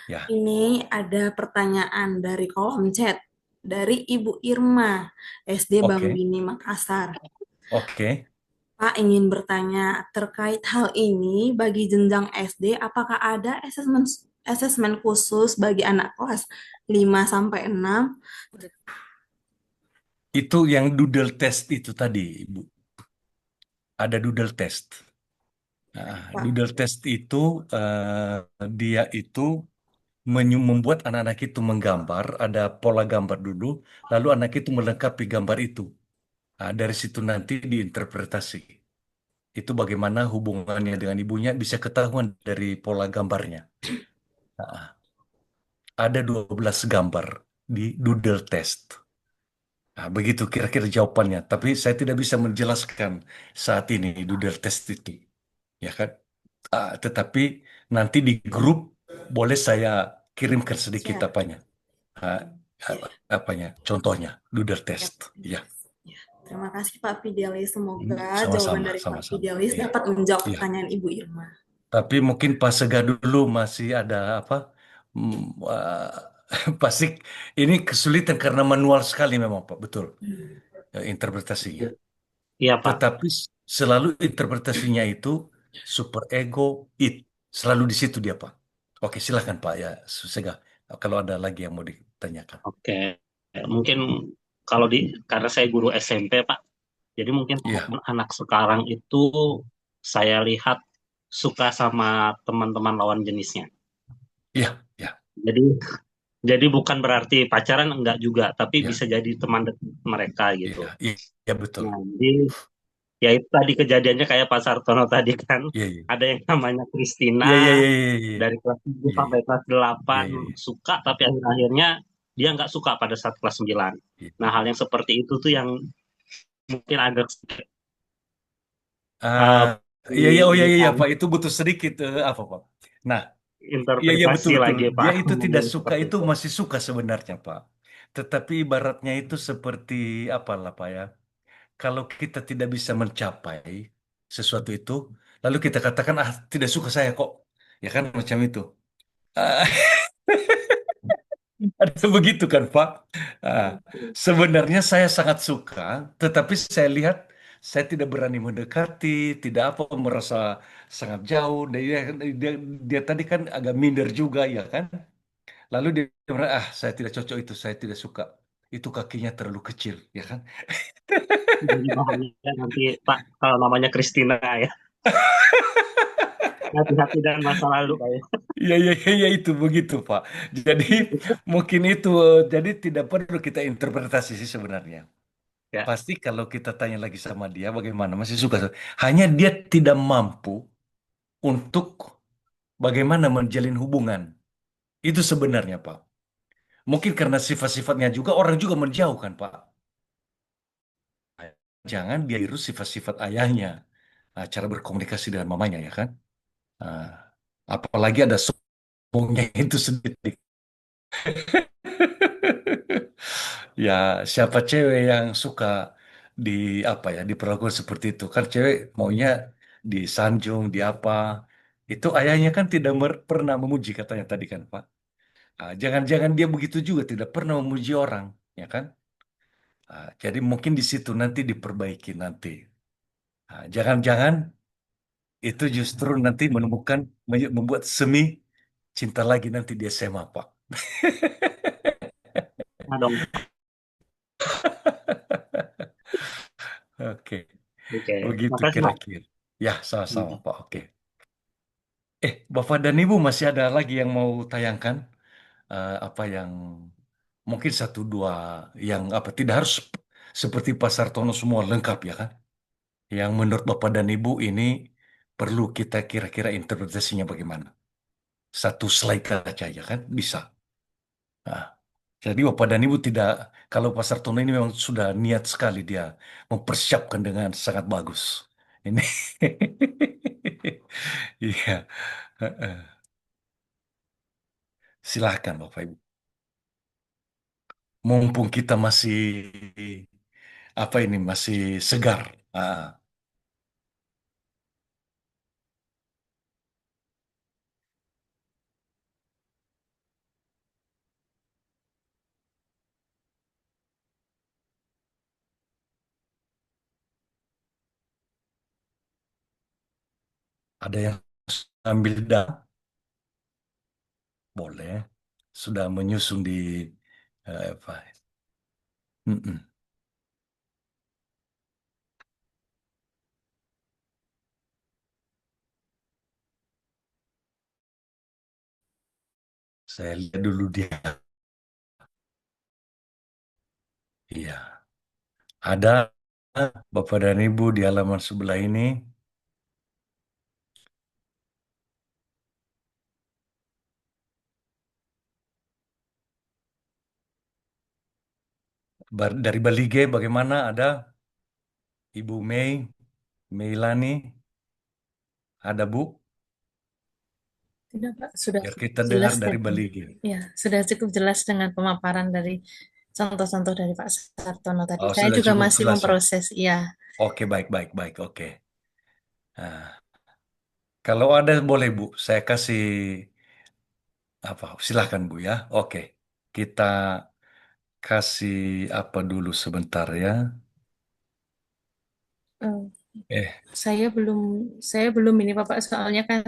Ya, ini ada pertanyaan dari kolom chat dari Ibu Irma, SD oke, Bambini Makassar. oke. Pak ingin bertanya terkait hal ini bagi jenjang SD, apakah ada asesmen khusus bagi anak kelas 5 sampai 6? Itu yang doodle test itu tadi, Ibu. Ada doodle test. Pak, Doodle test itu dia itu membuat anak-anak itu menggambar, ada pola gambar dulu, lalu anak itu melengkapi gambar itu. Dari situ nanti diinterpretasi. Itu bagaimana hubungannya dengan ibunya bisa ketahuan dari pola gambarnya. Nah, ada 12 gambar di doodle test. Begitu kira-kira jawabannya. Tapi saya tidak bisa menjelaskan saat ini doodle test itu. Ya kan? Tetapi nanti di grup boleh saya kirimkan sedikit siap. apanya. Ah, apanya? Contohnya doodle test. Ya, Ya, terima kasih Pak Fidelis. Semoga jawaban sama-sama, dari Pak sama-sama. Fidelis Iya, dapat menjawab iya. pertanyaan Ibu Irma. Tapi mungkin pas Sega dulu masih ada apa? Hmm, ah, pasti ini kesulitan karena manual sekali memang Pak, betul interpretasinya. iya Pak. Tetapi selalu interpretasinya itu super ego it, selalu di situ dia Pak. Oke, silakan Pak ya, Sega. Kalau ada lagi yang mau ditanyakan. Oke, mungkin kalau karena saya guru SMP Pak, jadi mungkin Iya, anak sekarang itu saya lihat suka sama teman-teman lawan jenisnya. iya, iya, Jadi jadi bukan berarti pacaran enggak juga, tapi iya, bisa jadi teman dekat mereka gitu. iya, iya, iya, betul. Nah, jadi Ya itu tadi kejadiannya kayak Pak Sartono tadi kan, Iya, iya. ada yang namanya Christina Iya, iya, iya, iya, iya. dari kelas 7 Iya, sampai iya. kelas Iya, 8 iya, iya. suka, tapi akhir-akhirnya dia nggak suka pada saat kelas 9. Iya. Nah, hal yang seperti itu tuh yang mungkin agak Ah, iya, iya, oh iya, iya, iya, di Pak. Itu butuh sedikit apa, Pak? Nah, iya, iya, betul, interpretasi betul. lagi Dia Pak, itu tidak ngomongin suka seperti itu itu. masih suka sebenarnya, Pak. Tetapi ibaratnya itu seperti apalah, Pak ya. Kalau kita tidak bisa mencapai sesuatu itu, lalu kita katakan, ah, tidak suka saya kok. Ya kan, macam itu. Ah, ada begitu kan, Pak? Ah, sebenarnya saya sangat suka, tetapi saya lihat saya tidak berani mendekati, tidak apa, merasa sangat jauh. Dia, dia tadi kan agak minder juga, ya kan? Lalu dia bilang, ah, saya tidak cocok itu, saya tidak suka. Itu kakinya terlalu kecil, ya kan? Jadi bahaya nanti Pak kalau namanya Christina ya. Hati-hati dengan masa lalu Pak ya. Iya, iya, iya, iya, itu begitu, Pak. Jadi mungkin itu, jadi tidak perlu kita interpretasi sih sebenarnya. Ya, Pasti kalau kita tanya lagi sama dia, bagaimana masih suka. Hanya dia tidak mampu untuk bagaimana menjalin hubungan. Itu sebenarnya, Pak. Mungkin karena sifat-sifatnya juga orang juga menjauh kan, Pak. Jangan dia tiru sifat-sifat ayahnya. Nah, cara berkomunikasi dengan mamanya, ya kan? Nah, apalagi ada sombongnya itu sendiri. Ya, siapa cewek yang suka di apa ya, diperlakukan seperti itu? Kan cewek maunya disanjung, di apa? Itu ayahnya kan tidak pernah memuji katanya tadi kan, Pak. Ah, jangan-jangan dia begitu juga tidak pernah memuji orang, ya kan? Ah, jadi mungkin di situ nanti diperbaiki nanti. Ah, jangan-jangan itu justru nanti menemukan membuat semi cinta lagi nanti di SMA, Pak. nah dong. Oke, Oke, begitu makasih Pak. kira-kira. Ya, sama-sama, Pak. Oke. Bapak dan Ibu masih ada lagi yang mau tayangkan apa yang mungkin satu dua yang apa tidak harus seperti Pasar Tono semua lengkap ya kan? Yang menurut Bapak dan Ibu ini perlu kita kira-kira interpretasinya bagaimana? Satu slide aja ya kan bisa. Nah, jadi Bapak dan Ibu tidak kalau Pasar Tono ini memang sudah niat sekali dia mempersiapkan dengan sangat bagus. Ini iya. Heeh. Silahkan Bapak Ibu. Mumpung kita masih apa ini masih segar. Ah, ada yang ambil dah, boleh. Sudah menyusun di apa? Mm-mm. Saya lihat dulu dia. Iya, ada Bapak dan Ibu di halaman sebelah ini. Dari Bali G bagaimana? Ada Ibu Meilani, ada Bu. Tidak, Pak, sudah Biar cukup kita dengar jelas dari dan Bali G. ya, sudah cukup jelas dengan pemaparan dari contoh-contoh dari Pak Sartono tadi. Oh, Saya sudah juga cukup masih jelas ya. memproses, ya. Oke, baik, baik, baik. Oke. Nah, kalau ada boleh Bu, saya kasih apa? Silahkan Bu ya. Oke, kita kasih apa dulu sebentar ya. Eh, Eh, saya belum ini Bapak, soalnya kan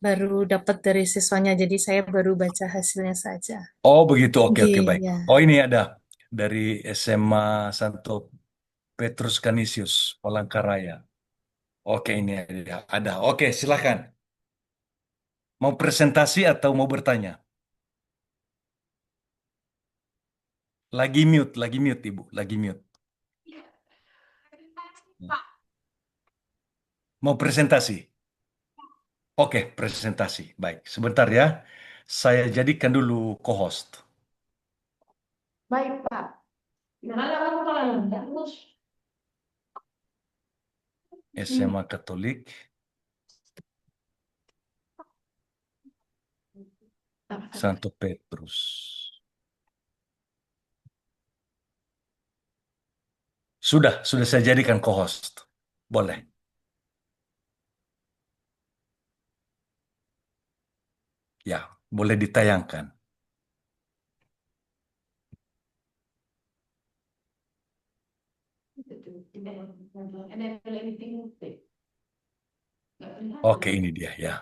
baru dapat dari siswanya, jadi saya baru baca hasilnya saja. oh begitu. Oke, Oke, oke, baik. ya. Oh ini ada dari SMA Santo Petrus Canisius, Palangkaraya. Oke, ini ada. Ada. Oke, silahkan. Mau presentasi atau mau bertanya? Lagi mute, Ibu, lagi mute. Terima kasih, Pak. Mau presentasi? Oke, presentasi. Baik, sebentar ya. Saya jadikan dulu co-host. Baik, Pak. Janganlah kamu kalau terus. SMA Katolik. Santo Petrus. Sudah saya jadikan co-host. Boleh. Ya, boleh ditayangkan. Oke, ini dia ya.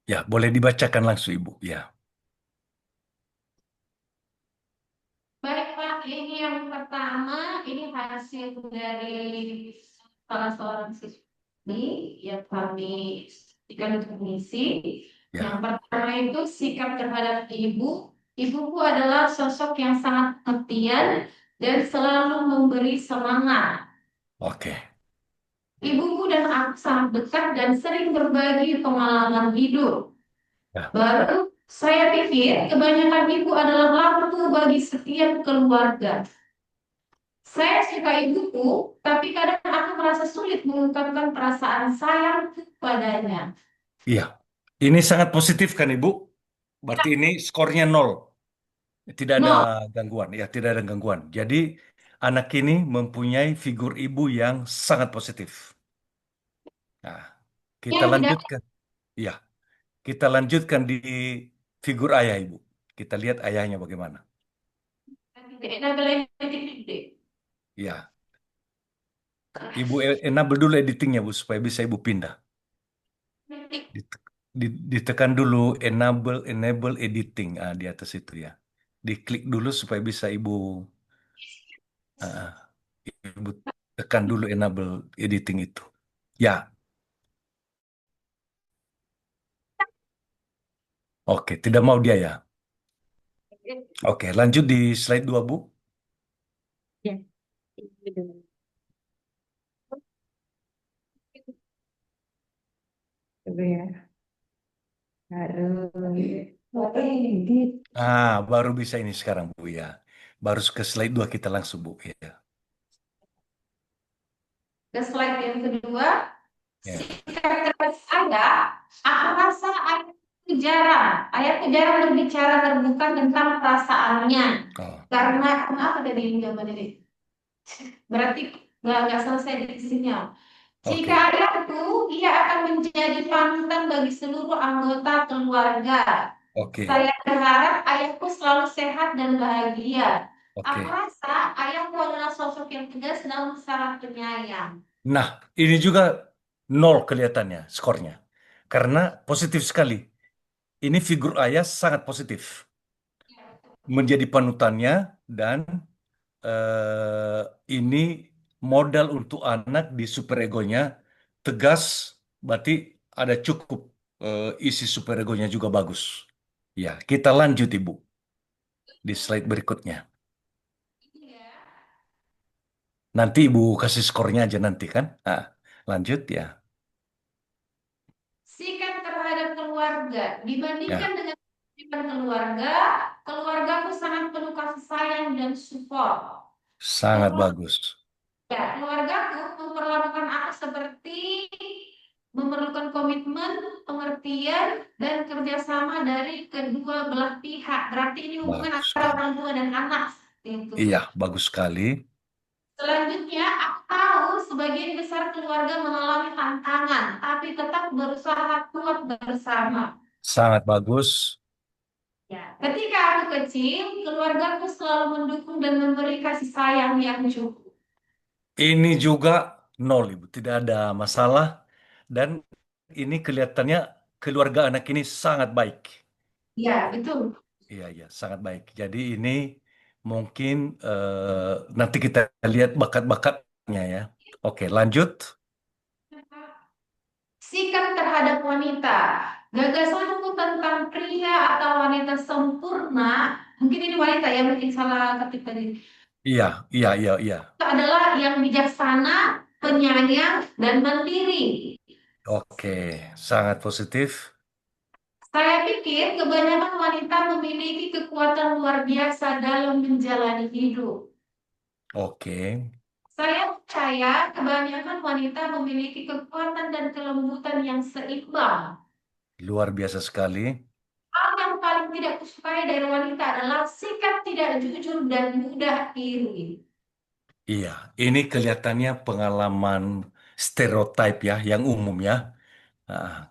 Ya, boleh dibacakan langsung Ibu. Ya. Baik, Pak. Ini yang pertama, ini hasil dari salah seorang siswi yang kami berikan untuk mengisi. Yang Ya. pertama itu sikap terhadap ibu. Ibuku adalah sosok yang sangat pengertian dan selalu memberi semangat. Oke. Ibuku dan aku sangat dekat dan sering berbagi pengalaman hidup. Ya. Baru saya pikir kebanyakan ibu adalah lampu bagi setiap keluarga. Saya suka ibuku, tapi kadang aku merasa sulit mengungkapkan perasaan sayang padanya. Iya. Ini sangat positif kan Ibu? Berarti ini skornya 0. Tidak ada No, gangguan. Ya, tidak ada gangguan. Jadi anak ini mempunyai figur ibu yang sangat positif. Nah, kita yang tidak lanjutkan. Ya, kita lanjutkan di figur ayah Ibu. Kita lihat ayahnya bagaimana. tidak. Ya, Ibu enable dulu editingnya Bu supaya bisa Ibu pindah. Ditekan dulu enable editing di atas itu ya. Diklik dulu supaya bisa ah, Ibu tekan dulu enable editing itu. Ya, oke, tidak mau dia ya. Oke, lanjut di slide 2 Bu. Ya. Baru bisa ini sekarang Bu ya. Baru ke slide 2 kita langsung Bu ya. Ke slide yang kedua, Ya. sikap terhadap saya, aku rasa ayahku jarang berbicara terbuka tentang perasaannya. Oh, Karena kenapa dari jawaban ini? Berarti nggak selesai di sini. Jika oke. ayahku, ia akan menjadi panutan bagi seluruh anggota keluarga. Oke. Saya berharap ayahku selalu sehat dan bahagia. Aku Oke. rasa ayahku adalah sosok yang tegas namun sangat penyayang. Nah, ini juga 0 kelihatannya skornya. Karena positif sekali. Ini figur ayah sangat positif. Menjadi panutannya dan ini modal untuk anak di superegonya tegas, berarti ada cukup isi superegonya juga bagus. Ya, kita lanjut Ibu di slide berikutnya. Nanti Ibu kasih skornya aja nanti kan? Lanjut ya. Sikap terhadap keluarga dibandingkan Ya, dengan kehidupan keluarga, keluargaku sangat penuh kasih sayang dan support. sangat bagus. Keluargaku memperlakukan aku seperti memerlukan komitmen, pengertian, dan kerjasama dari kedua belah pihak. Berarti ini hubungan Bagus antara sekali. orang tua dan anak. Itu. Iya, bagus sekali. Selanjutnya, aku tahu sebagian besar keluarga mengalami tantangan, tapi tetap berusaha kuat bersama. Sangat bagus. Ketika aku kecil, keluargaku selalu mendukung dan memberi kasih sayang yang cukup. Ini juga 0 Ibu, tidak ada masalah. Dan ini kelihatannya keluarga anak ini sangat baik. Ya, betul. Iya, iya, sangat baik. Jadi ini mungkin nanti kita lihat bakat-bakatnya ya. Oke, lanjut. Sikap terhadap wanita. Gagasanku tentang pria atau wanita sempurna mungkin ini wanita ya, mungkin salah ketik tadi. Iya, iya, iya, iya. Itu adalah yang bijaksana, penyayang, dan mandiri. Oke, sangat positif. Saya pikir kebanyakan wanita memiliki kekuatan luar biasa dalam menjalani hidup. Oke, Saya percaya kebanyakan wanita memiliki kekuatan dan kelembutan yang seimbang. luar biasa sekali. Hal yang paling tidak kusukai dari wanita adalah sikap tidak jujur dan mudah iri. Iya, ini kelihatannya pengalaman stereotip ya, yang umum ya. Ah,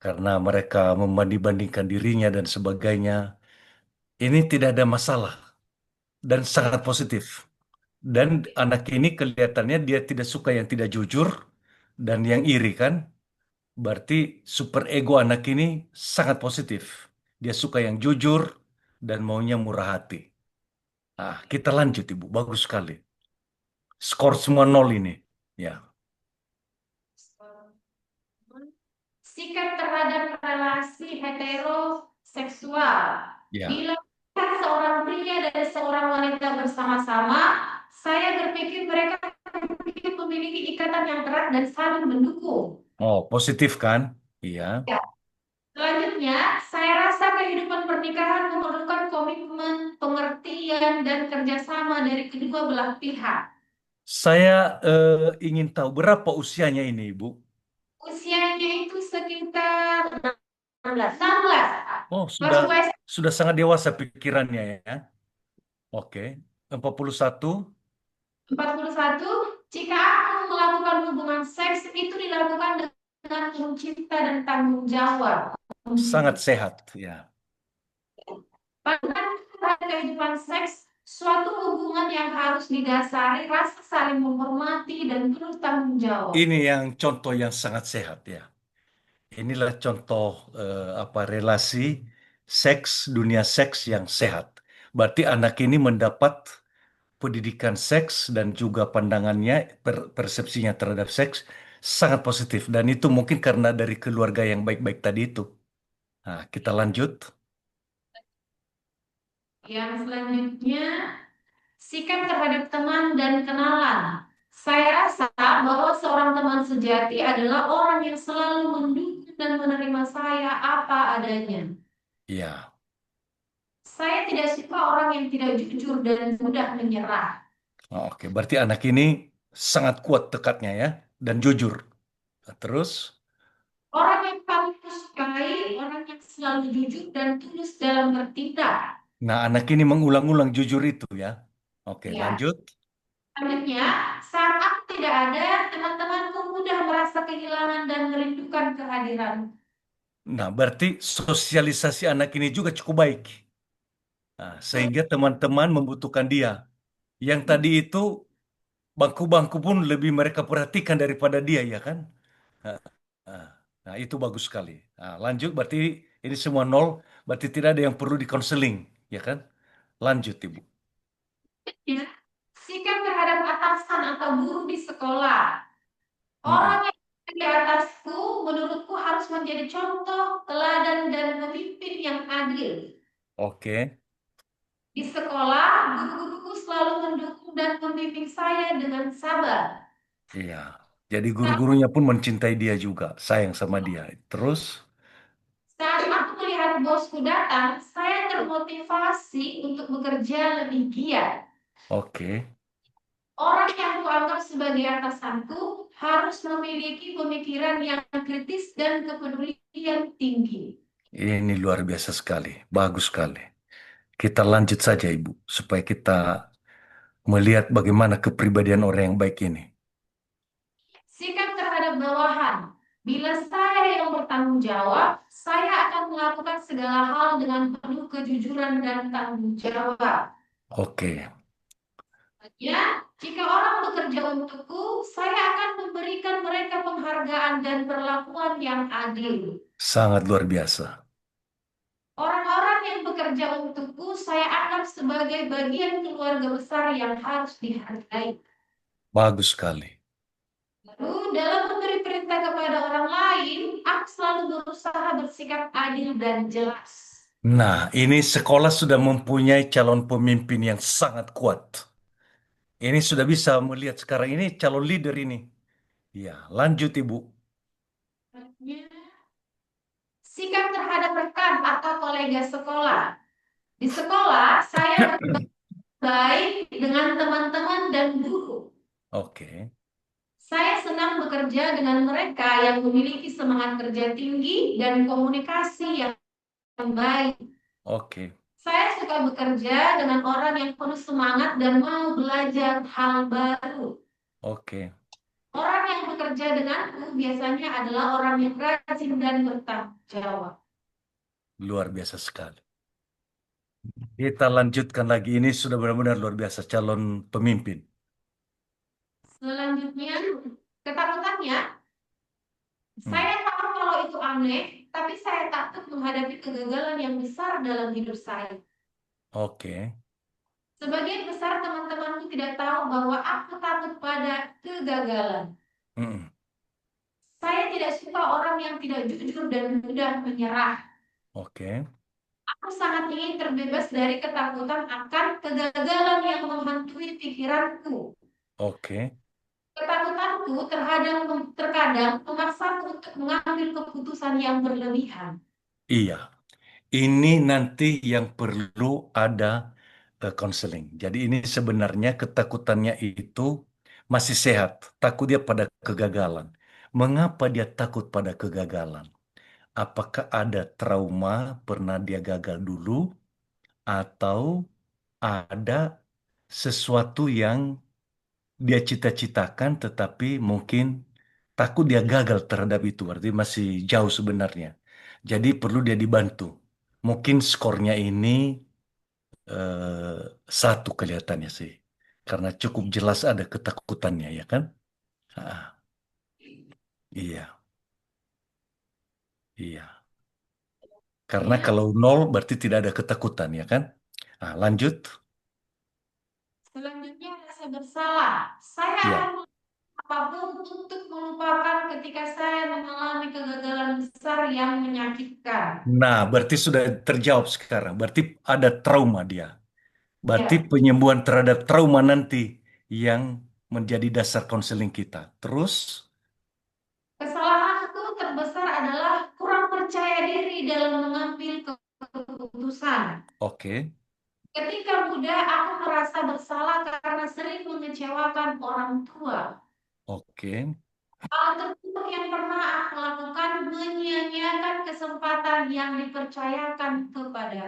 karena mereka membanding-bandingkan dirinya dan sebagainya. Ini tidak ada masalah dan sangat positif. Dan anak ini kelihatannya dia tidak suka yang tidak jujur dan yang iri kan. Berarti super ego anak ini sangat positif. Dia suka yang jujur dan maunya murah hati. Ah, kita lanjut Ibu, bagus sekali. Skor semua nol ini. Ya, Sikap terhadap relasi heteroseksual. ya. Bila seorang pria dan seorang wanita bersama-sama, saya berpikir mereka memiliki ikatan yang erat dan saling mendukung. Oh, positif kan? Iya. Ya. Selanjutnya, saya rasa kehidupan pernikahan memerlukan komitmen, pengertian, dan kerjasama dari kedua belah pihak. Saya ingin tahu berapa usianya ini, Ibu? Usianya itu sekitar 16. 16. Oh, Masuk sudah sangat dewasa pikirannya ya. Oke. 41. 41, jika aku melakukan hubungan seks itu dilakukan dengan penuh cinta dan tanggung jawab. Sangat sehat ya. Bahkan pada kehidupan seks, suatu hubungan yang harus didasari rasa saling menghormati dan penuh tanggung jawab. Ini yang contoh yang sangat sehat ya. Inilah contoh apa relasi seks, dunia seks yang sehat. Berarti anak ini mendapat pendidikan seks dan juga pandangannya, persepsinya terhadap seks sangat positif. Dan itu mungkin karena dari keluarga yang baik-baik tadi itu. Nah, kita lanjut. Yang selanjutnya, sikap terhadap teman dan kenalan. Saya rasa bahwa seorang teman sejati adalah orang yang selalu mendukung dan menerima saya apa adanya. Ya, Saya tidak suka orang yang tidak jujur dan mudah menyerah. oke. Berarti anak ini sangat kuat tekadnya ya, dan jujur. Terus, Orang yang paling kusukai, orang yang selalu jujur dan tulus dalam bertindak. nah anak ini mengulang-ulang jujur itu ya. Oke, Ya. lanjut. Selanjutnya, saat aku tidak ada, teman-temanku mudah merasa kehilangan dan merindukan kehadiran. Nah, berarti sosialisasi anak ini juga cukup baik. Nah, sehingga teman-teman membutuhkan dia. Yang tadi itu bangku-bangku pun lebih mereka perhatikan daripada dia, ya kan? Nah, nah, nah, itu bagus sekali. Nah, lanjut, berarti ini semua nol, berarti tidak ada yang perlu dikonseling, ya kan? Lanjut, Ibu. Ya. Sikap terhadap atasan atau guru di sekolah. Mm-mm. Orang yang di atasku menurutku harus menjadi contoh, teladan, dan pemimpin yang adil. Oke, Di sekolah, guru-guruku selalu mendukung dan membimbing saya dengan sabar. iya. Jadi guru-gurunya pun mencintai dia juga, sayang sama dia. Terus, Saat aku melihat bosku datang, saya termotivasi untuk bekerja lebih giat. oke. Orang yang kuanggap sebagai atasanku harus memiliki pemikiran yang kritis dan kepedulian tinggi. Ini luar biasa sekali, bagus sekali. Kita lanjut saja, Ibu, supaya kita melihat bagaimana kepribadian orang yang baik ini. Sikap terhadap bawahan. Bila saya yang bertanggung jawab, saya akan melakukan segala hal dengan penuh kejujuran dan tanggung jawab. Oke, Ya, jika orang bekerja untukku, saya akan memberikan mereka penghargaan dan perlakuan yang adil. sangat luar biasa. Orang-orang yang bekerja untukku, saya anggap sebagai bagian keluarga besar yang harus dihargai. Bagus sekali. Lalu, dalam memberi perintah kepada orang lain, aku selalu berusaha bersikap adil dan jelas. Nah, ini sekolah sudah mempunyai calon pemimpin yang sangat kuat. Ini sudah bisa melihat sekarang ini calon leader ini. Ya, lanjut Ibu. Sikap terhadap rekan atau kolega sekolah. Di sekolah, saya berbaik dengan teman-teman dan guru. Oke, Saya senang bekerja dengan mereka yang memiliki semangat kerja tinggi dan komunikasi yang baik. oke, Saya suka bekerja dengan orang yang penuh semangat dan mau belajar hal baru. oke. Orang yang bekerja denganku biasanya adalah orang yang rajin dan bertanggung jawab. Luar biasa sekali. Kita lanjutkan lagi. Ini sudah benar-benar luar biasa calon pemimpin. Selanjutnya, ketakutannya. Hmm, Saya tahu kalau itu aneh, tapi saya takut menghadapi kegagalan yang besar dalam hidup saya. Oke. Sebagian besar teman-temanku tidak tahu bahwa aku takut pada kegagalan. Hmm, Saya tidak suka orang yang tidak jujur dan mudah menyerah. oke, Aku sangat ingin terbebas dari ketakutan akan kegagalan yang menghantui pikiranku. oke. Ketakutanku terkadang memaksaku untuk mengambil keputusan yang berlebihan. Iya. Ini nanti yang perlu ada konseling. Jadi ini sebenarnya ketakutannya itu masih sehat. Takut dia pada kegagalan. Mengapa dia takut pada kegagalan? Apakah ada trauma pernah dia gagal dulu atau ada sesuatu yang dia cita-citakan tetapi mungkin takut dia gagal terhadap itu. Berarti masih jauh sebenarnya. Jadi perlu dia dibantu. Mungkin skornya ini satu kelihatannya sih. Karena cukup jelas ada ketakutannya ya kan? Ah, iya, iya. Karena Ya, kalau nol berarti tidak ada ketakutan ya kan? Ah, lanjut. selanjutnya rasa bersalah. Saya Ya. akan melakukan apapun untuk melupakan ketika saya mengalami kegagalan besar yang menyakitkan. Nah, berarti sudah terjawab sekarang. Berarti ada trauma dia. Berarti Ya, penyembuhan terhadap trauma nanti yang menjadi dasar konseling kita. Terus, kesalahanku terbesar adalah kurang percaya diri dalam mengambil keputusan. oke, Ketika muda, aku merasa bersalah karena sering mengecewakan orang tua. oke. Hal terburuk yang pernah aku lakukan menyia-nyiakan kesempatan yang dipercayakan kepada.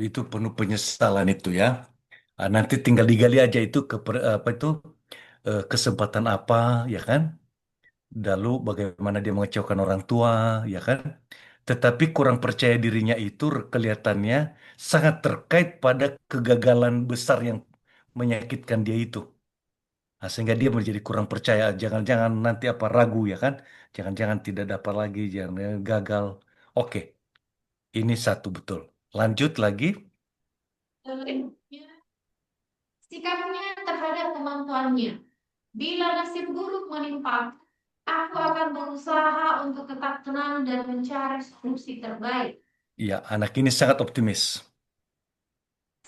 Itu penuh penyesalan itu ya. Ah, nanti tinggal digali aja itu apa itu kesempatan apa ya kan? Lalu bagaimana dia mengecewakan orang tua ya kan? Tetapi kurang percaya dirinya itu kelihatannya sangat terkait pada kegagalan besar yang menyakitkan dia itu. Nah, sehingga dia menjadi kurang percaya. Jangan-jangan nanti apa ragu ya kan? Jangan-jangan tidak dapat lagi, jangan gagal. Oke, ini satu betul. Lanjut lagi. Selanjutnya, sikapnya terhadap kemampuannya. Bila nasib buruk menimpa, aku akan berusaha untuk tetap tenang dan mencari solusi terbaik. Ya, anak ini sangat optimis.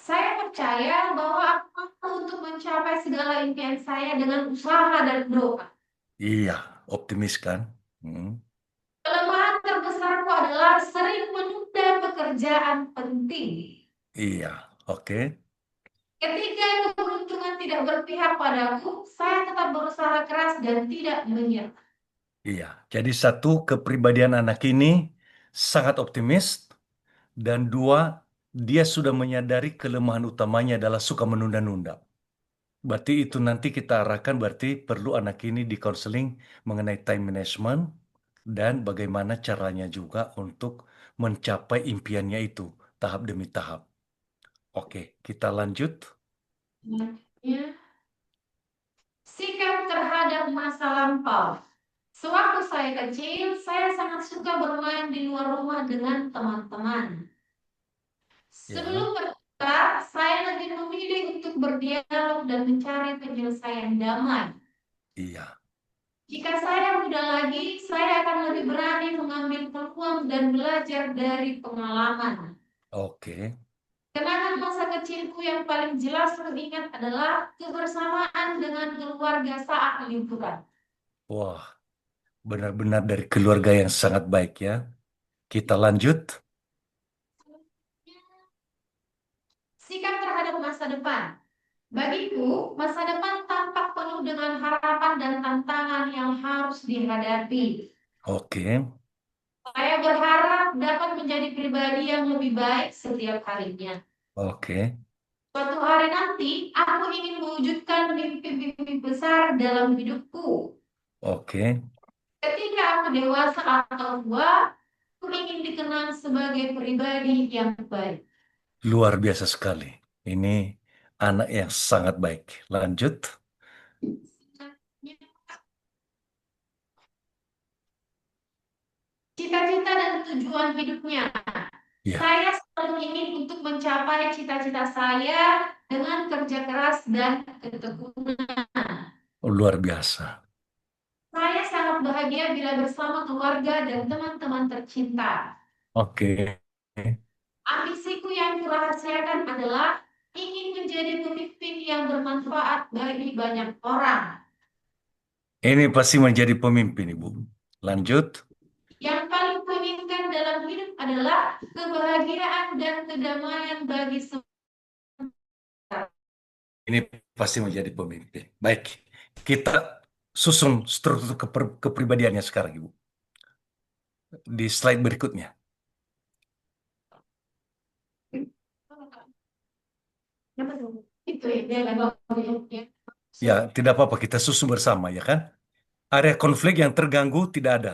Saya percaya bahwa aku mampu untuk mencapai segala impian saya dengan usaha dan doa. Iya, optimis kan? Hmm, Kelemahan terbesarku adalah sering menunda pekerjaan penting. iya, oke. Ketika keberuntungan tidak berpihak padaku, saya tetap berusaha keras dan tidak menyerah. Iya, jadi satu, kepribadian anak ini sangat optimis. Dan dua, dia sudah menyadari kelemahan utamanya adalah suka menunda-nunda. Berarti itu nanti kita arahkan berarti perlu anak ini di counseling mengenai time management dan bagaimana caranya juga untuk mencapai impiannya itu tahap demi tahap. Oke, kita lanjut. Selanjutnya, sikap terhadap masa lampau. Sewaktu saya kecil, saya sangat suka bermain di luar rumah dengan teman-teman. Ya, Sebelum bertukar, saya lebih memilih untuk berdialog dan mencari penyelesaian damai. iya. Jika saya muda lagi, saya akan lebih berani mengambil peluang dan belajar dari pengalaman. Oke. Kenangan masa kecilku yang paling jelas teringat adalah kebersamaan dengan keluarga saat liburan. Wah, benar-benar dari keluarga yang sangat baik ya. Kita lanjut. Sikap terhadap masa depan. Bagiku, masa depan tampak penuh dengan harapan dan tantangan yang harus dihadapi. Oke. Saya berharap dapat menjadi pribadi yang lebih baik setiap harinya. Oke. Suatu hari nanti, aku ingin mewujudkan mimpi-mimpi besar dalam hidupku. Oke. Ketika aku dewasa atau tua, aku ingin dikenal sebagai pribadi yang baik. Luar biasa sekali. Ini anak yang sangat baik. Lanjut. Cita-cita dan tujuan hidupnya. Ya, Saya selalu ingin untuk mencapai cita-cita saya dengan kerja keras dan ketekunan. luar biasa. Saya sangat bahagia bila bersama keluarga dan teman-teman tercinta. Oke. Ambisiku yang kurahasiakan adalah ingin menjadi pemimpin yang bermanfaat bagi banyak orang. Ini pasti menjadi pemimpin, Ibu. Lanjut. Yang paling kuinginkan dalam hidup adalah kebahagiaan dan kedamaian bagi semua. Ini pasti menjadi pemimpin. Baik. Kita susun struktur kepribadiannya sekarang, Ibu. Di slide berikutnya. Itu ya, Ya, tidak apa-apa. Kita susun bersama, ya kan? Area konflik yang terganggu tidak ada,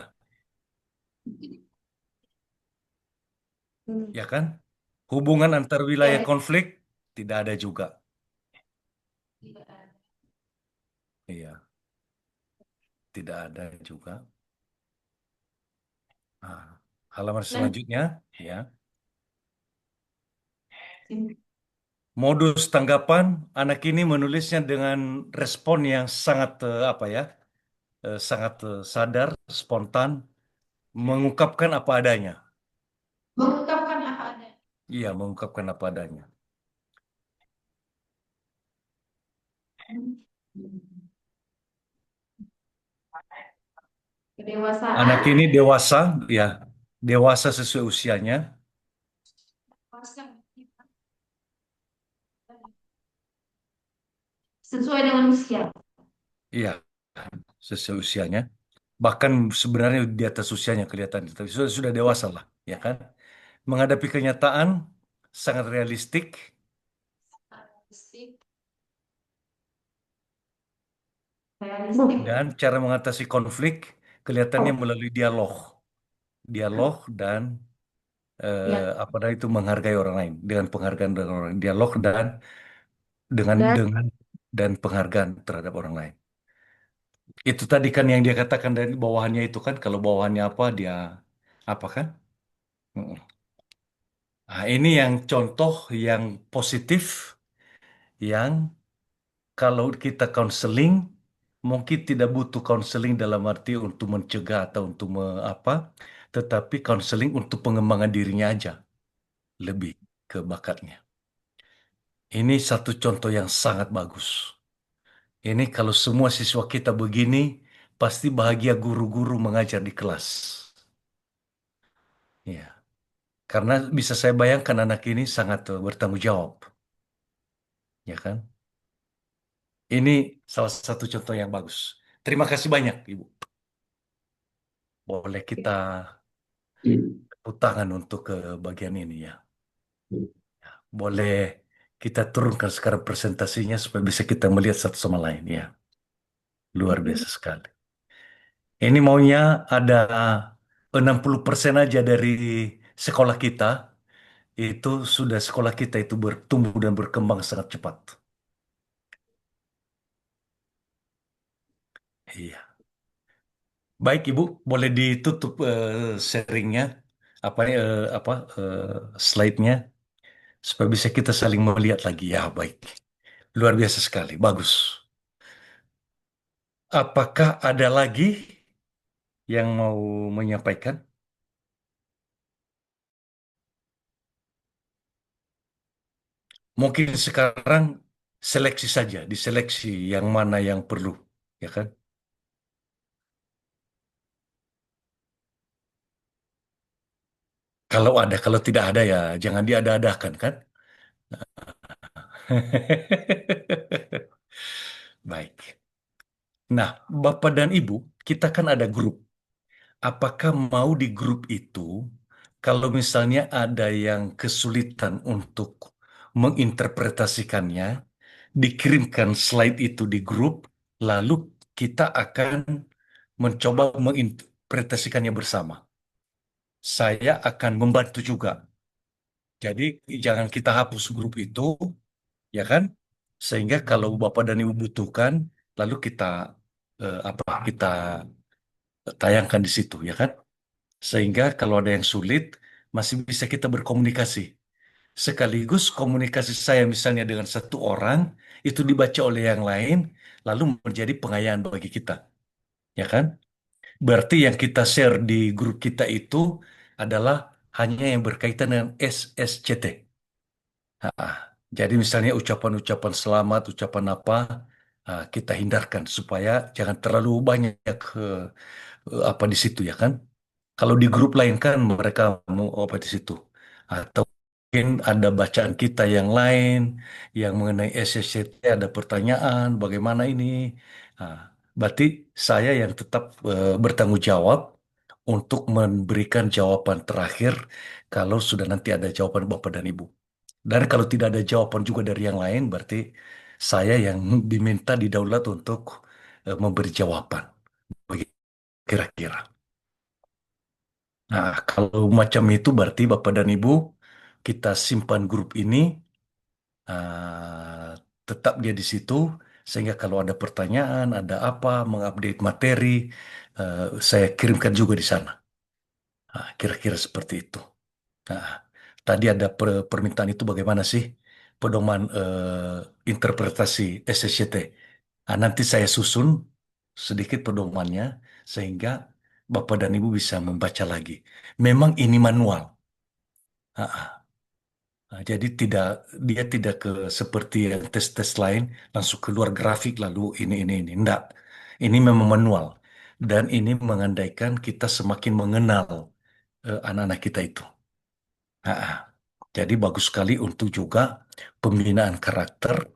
ya kan? Hubungan antar wilayah ya. konflik tidak ada juga. Iya, tidak ada juga. Ah, halaman selanjutnya, ya. Modus tanggapan anak ini menulisnya dengan respon yang sangat apa ya, sangat sadar, spontan, mengungkapkan apa adanya. Mengungkapkan apa ada. Iya, mengungkapkan apa adanya. Kedewasaan. Anak ini dewasa, ya, dewasa sesuai usianya. Sesuai dengan usia. Iya, sesuai usianya. Bahkan sebenarnya di atas usianya kelihatan, tapi sudah dewasa lah, ya kan? Menghadapi kenyataan sangat realistik Realistik. dan cara mengatasi konflik kelihatannya melalui dialog, dialog dan Ya. apa namanya itu menghargai orang lain dengan penghargaan dengan orang lain, dialog dan dengan Dan dengan dan penghargaan terhadap orang lain. Itu tadi kan yang dia katakan dari bawahannya itu kan, kalau bawahannya apa dia apa kan? Mm. Nah, ini yang contoh yang positif yang kalau kita counseling mungkin tidak butuh counseling dalam arti untuk mencegah atau untuk apa, tetapi counseling untuk pengembangan dirinya aja, lebih ke bakatnya. Ini satu contoh yang sangat bagus. Ini kalau semua siswa kita begini, pasti bahagia guru-guru mengajar di kelas. Ya, karena bisa saya bayangkan anak ini sangat bertanggung jawab, ya kan? Ini salah satu contoh yang bagus. Terima kasih banyak, Ibu. Boleh kita tepuk tangan untuk ke bagian ini ya. Boleh kita turunkan sekarang presentasinya supaya bisa kita melihat satu sama lain ya. Luar biasa sekali. Ini maunya ada 60% aja dari sekolah kita, itu sudah sekolah kita itu bertumbuh dan berkembang sangat cepat. Iya. Baik Ibu, boleh ditutup sharingnya, apa slide-nya supaya bisa kita saling melihat lagi. Ya, baik. Luar biasa sekali, bagus. Apakah ada lagi yang mau menyampaikan? Mungkin sekarang seleksi saja, diseleksi yang mana yang perlu, ya kan? Kalau ada, kalau tidak ada ya jangan diada-adakan kan? Baik. Nah, Bapak dan Ibu, kita kan ada grup. Apakah mau di grup itu, kalau misalnya ada yang kesulitan untuk menginterpretasikannya, dikirimkan slide itu di grup, lalu kita akan mencoba menginterpretasikannya bersama. Saya akan membantu juga. Jadi jangan kita hapus grup itu, ya kan? Sehingga kalau Bapak dan Ibu butuhkan, lalu kita kita tayangkan di situ, ya kan? Sehingga kalau ada yang sulit, masih bisa kita berkomunikasi. Sekaligus komunikasi saya misalnya dengan satu orang, itu dibaca oleh yang lain, lalu menjadi pengayaan bagi kita, ya kan? Berarti yang kita share di grup kita itu adalah hanya yang berkaitan dengan SSCT. Ah, jadi misalnya ucapan-ucapan selamat, ucapan apa, kita hindarkan supaya jangan terlalu banyak apa di situ, ya kan? Kalau di grup lain kan mereka mau apa di situ. Atau mungkin ada bacaan kita yang lain yang mengenai SCT, ada pertanyaan bagaimana ini. Nah, berarti saya yang tetap bertanggung jawab untuk memberikan jawaban terakhir kalau sudah nanti ada jawaban Bapak dan Ibu. Dan kalau tidak ada jawaban juga dari yang lain, berarti saya yang diminta didaulat untuk memberi jawaban. Begitu kira-kira. Nah, kalau macam itu berarti Bapak dan Ibu, kita simpan grup ini, ah, tetap dia di situ, sehingga kalau ada pertanyaan, ada apa, mengupdate materi, saya kirimkan juga di sana. Nah, kira-kira seperti itu. Nah, tadi ada permintaan itu bagaimana sih pedoman interpretasi SSCT. Nah, nanti saya susun sedikit pedomannya sehingga Bapak dan Ibu bisa membaca lagi. Memang ini manual. Ah, ah. Nah, jadi dia tidak ke seperti yang tes-tes lain langsung keluar grafik lalu ini. Enggak. Ini memang manual dan ini mengandaikan kita semakin mengenal anak-anak kita itu. Ah, ah. Jadi bagus sekali untuk juga pembinaan karakter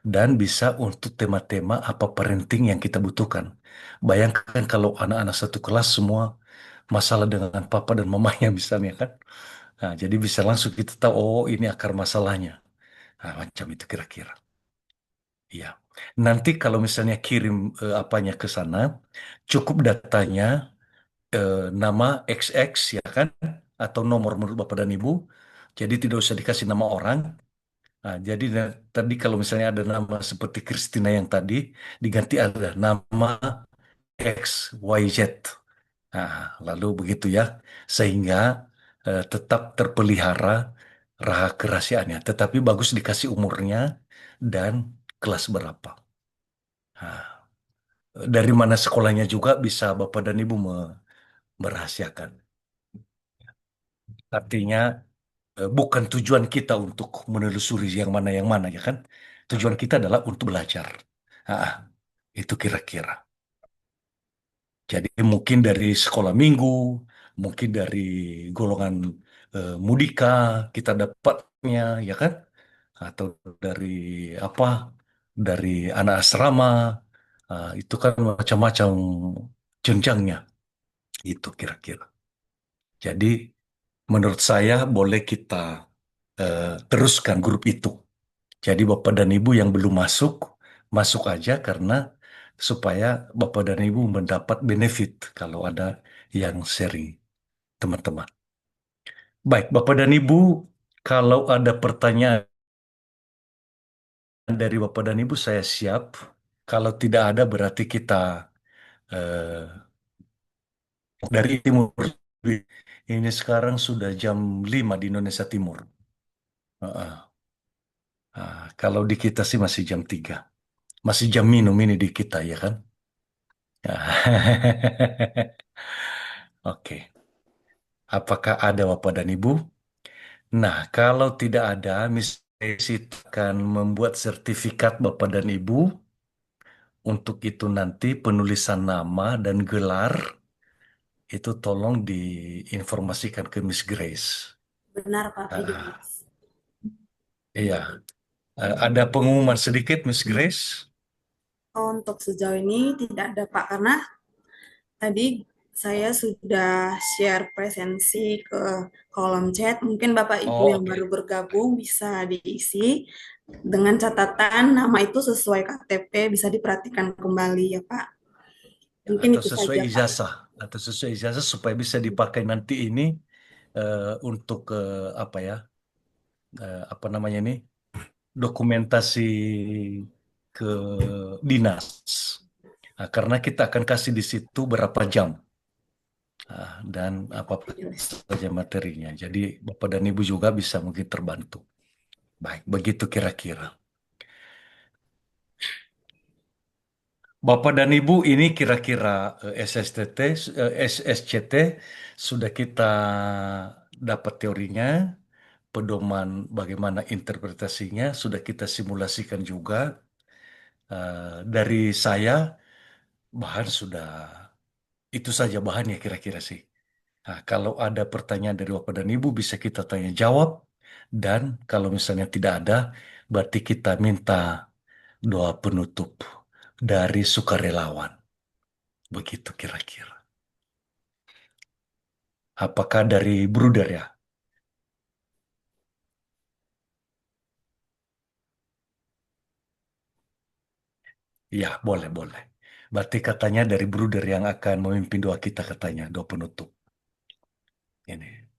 dan bisa untuk tema-tema apa parenting yang kita butuhkan. Bayangkan kalau anak-anak satu kelas semua masalah dengan papa dan mamanya misalnya kan. Nah, jadi bisa langsung kita tahu, oh ini akar masalahnya. Nah, macam itu kira-kira. Iya. Nanti kalau misalnya kirim apanya ke sana, cukup datanya nama XX ya kan, atau nomor menurut Bapak dan Ibu. Jadi tidak usah dikasih nama orang. Nah, jadi tadi kalau misalnya ada nama seperti Christina yang tadi, diganti ada nama XYZ. Nah, lalu begitu ya, sehingga tetap terpelihara kerahasiaannya. Tetapi bagus dikasih umurnya dan kelas berapa. Nah, dari mana sekolahnya juga bisa Bapak dan Ibu merahasiakan. Artinya bukan tujuan kita untuk menelusuri yang mana ya kan. Tujuan kita adalah untuk belajar. Ah, itu kira-kira. Jadi mungkin dari sekolah minggu, mungkin dari golongan mudika kita dapatnya, ya kan? Atau dari apa? Dari anak asrama, itu kan macam-macam jenjangnya. Itu kira-kira. Jadi menurut saya boleh kita teruskan grup itu. Jadi Bapak dan Ibu yang belum masuk, masuk aja karena supaya Bapak dan Ibu mendapat benefit kalau ada yang sharing teman-teman. Baik, Bapak dan Ibu, kalau ada pertanyaan dari Bapak dan Ibu saya siap. Kalau tidak ada berarti kita eh, dari timur. Ini sekarang sudah jam 5 di Indonesia Timur. Heeh. Kalau di kita sih masih jam 3. Masih jam minum ini di kita ya kan? Oke. Apakah ada Bapak dan Ibu? Nah, kalau tidak ada, Miss Desi akan membuat sertifikat Bapak dan Ibu. Untuk itu nanti penulisan nama dan gelar itu tolong diinformasikan ke Miss Grace. Benar Pak Ah, Fidelis. iya. Ada pengumuman sedikit, Miss Grace? Untuk sejauh ini tidak ada Pak, karena tadi saya sudah share presensi ke kolom chat. Mungkin Bapak Ibu Oh, yang oke. baru bergabung bisa diisi dengan catatan nama itu sesuai KTP, bisa diperhatikan kembali ya Pak. Mungkin Atau itu sesuai saja Pak. ijazah, atau sesuai ijazah supaya bisa dipakai nanti ini untuk apa ya, apa namanya ini, dokumentasi ke dinas. Nah, karena kita akan kasih di situ berapa jam. Dan apa saja materinya. Jadi Bapak dan Ibu juga bisa mungkin terbantu. Baik, begitu kira-kira. Bapak dan Ibu ini kira-kira SSTT, SSCT sudah kita dapat teorinya, pedoman bagaimana interpretasinya, sudah kita simulasikan juga. Dari saya, bahan sudah itu saja bahannya kira-kira sih. Nah, kalau ada pertanyaan dari Bapak dan Ibu bisa kita tanya jawab. Dan kalau misalnya tidak ada, berarti kita minta doa penutup dari sukarelawan. Begitu kira-kira. Apakah dari Bruder ya? Ya, boleh, boleh. Berarti katanya dari Bruder yang akan memimpin doa kita katanya, doa penutup. Ini.